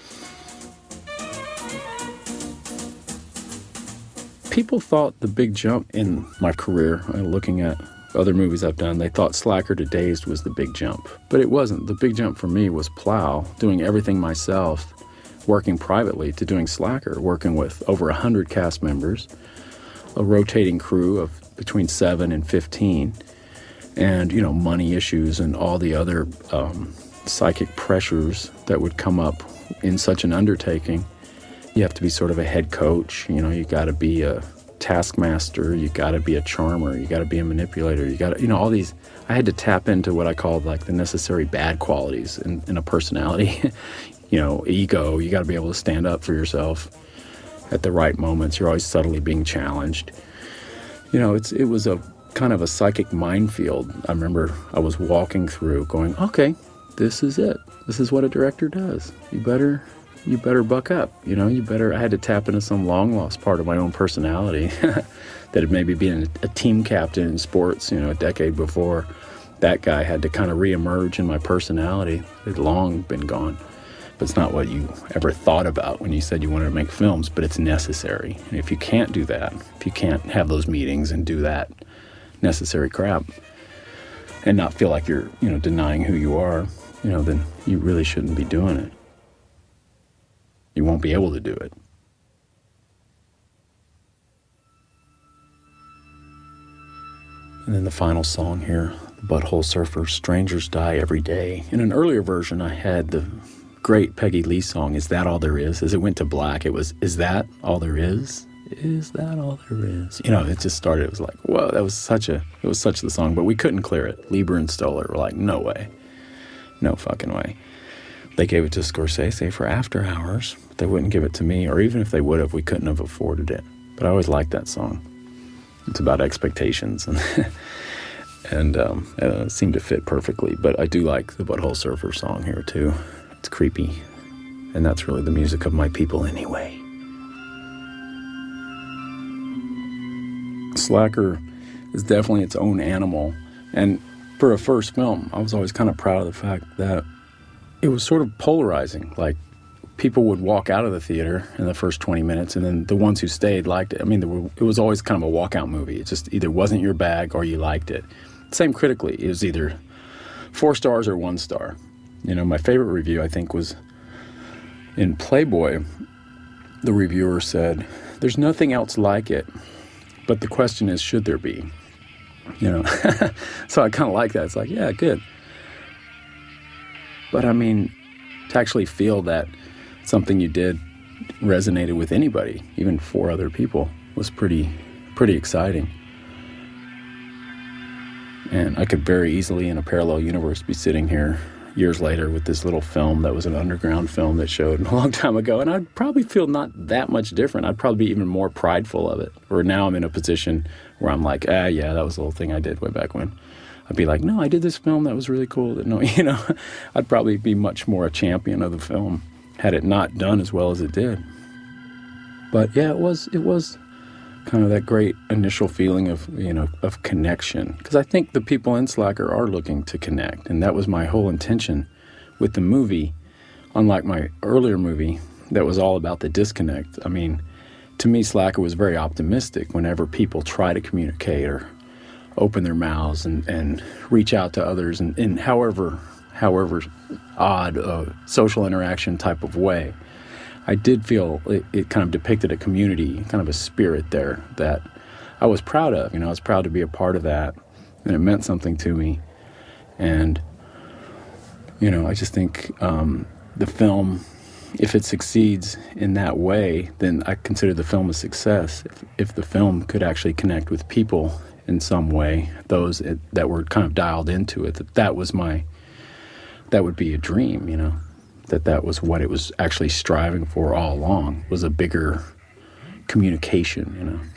People thought the big jump in my career, looking at other movies I've done, they thought Slacker to Dazed was the big jump. But it wasn't. The big jump for me was Plow, doing everything myself, working privately, to doing Slacker, working with over 100 cast members, a rotating crew of between 7 and 15, and, money issues and all the other psychic pressures that would come up in such an undertaking. You have to be sort of a head coach, you got to be a taskmaster, you got to be a charmer, you got to be a manipulator, you got to, all these. I had to tap into what I called like the necessary bad qualities in a personality. Ego, you got to be able to stand up for yourself at the right moments. You're always subtly being challenged. It was a kind of a psychic minefield. I remember I was walking through going, okay, this is it. This is what a director does. You better buck up. I had to tap into some long lost part of my own personality that had maybe been a team captain in sports, a decade before. That guy had to kind of reemerge in my personality. It had long been gone. But it's not what you ever thought about when you said you wanted to make films, but it's necessary. And if you can't do that, if you can't have those meetings and do that necessary crap and not feel like you're, denying who you are, then you really shouldn't be doing it. You won't be able to do it. And then the final song here, the Butthole Surfer, Strangers Die Every Day. In an earlier version, I had the great Peggy Lee song, Is That All There Is? As it went to black, it was, Is That All There Is? Is that all there is? It just started, it was like, whoa, it was such the song, but we couldn't clear it. Lieber and Stoller were like, no way. No fucking way. They gave it to Scorsese for After Hours, but they wouldn't give it to me, or even if they would have, we couldn't have afforded it. But I always liked that song. It's about expectations, and it seemed to fit perfectly. But I do like the Butthole Surfer song here too. It's creepy, and that's really the music of my people anyway. Slacker is definitely its own animal, and for a first film, I was always kind of proud of the fact that it was sort of polarizing. Like, people would walk out of the theater in the first 20 minutes, and then the ones who stayed liked it. I mean, it was always kind of a walkout movie. It just either wasn't your bag or you liked it. Same critically. It was either 4 stars or 1 star. My favorite review, I think, was in Playboy. The reviewer said, "There's nothing else like it, but the question is, should there be?" So I kind of like that. It's like, yeah, good. But I mean, to actually feel that something you did resonated with anybody, even 4 other people, was pretty exciting. And I could very easily, in a parallel universe, be sitting here years later with this little film that was an underground film that showed a long time ago, and I'd probably feel not that much different. I'd probably be even more prideful of it. Or now I'm in a position where I'm like, yeah, that was the whole thing I did way back when. I'd be like, no, I did this film that was really cool. No, I'd probably be much more a champion of the film had it not done as well as it did. But yeah, it was kind of that great initial feeling of connection. Because I think the people in Slacker are looking to connect, and that was my whole intention with the movie. Unlike my earlier movie that was all about the disconnect. I mean, to me, Slacker was very optimistic whenever people try to communicate or open their mouths and reach out to others in however odd social interaction type of way. I did feel it kind of depicted a community, kind of a spirit there that I was proud of. I was proud to be a part of that, and it meant something to me. And, I just think the film, if it succeeds in that way, then I consider the film a success. If the film could actually connect with people in some way, those that were kind of dialed into it, that would be a dream, that was what it was actually striving for all along, was a bigger communication,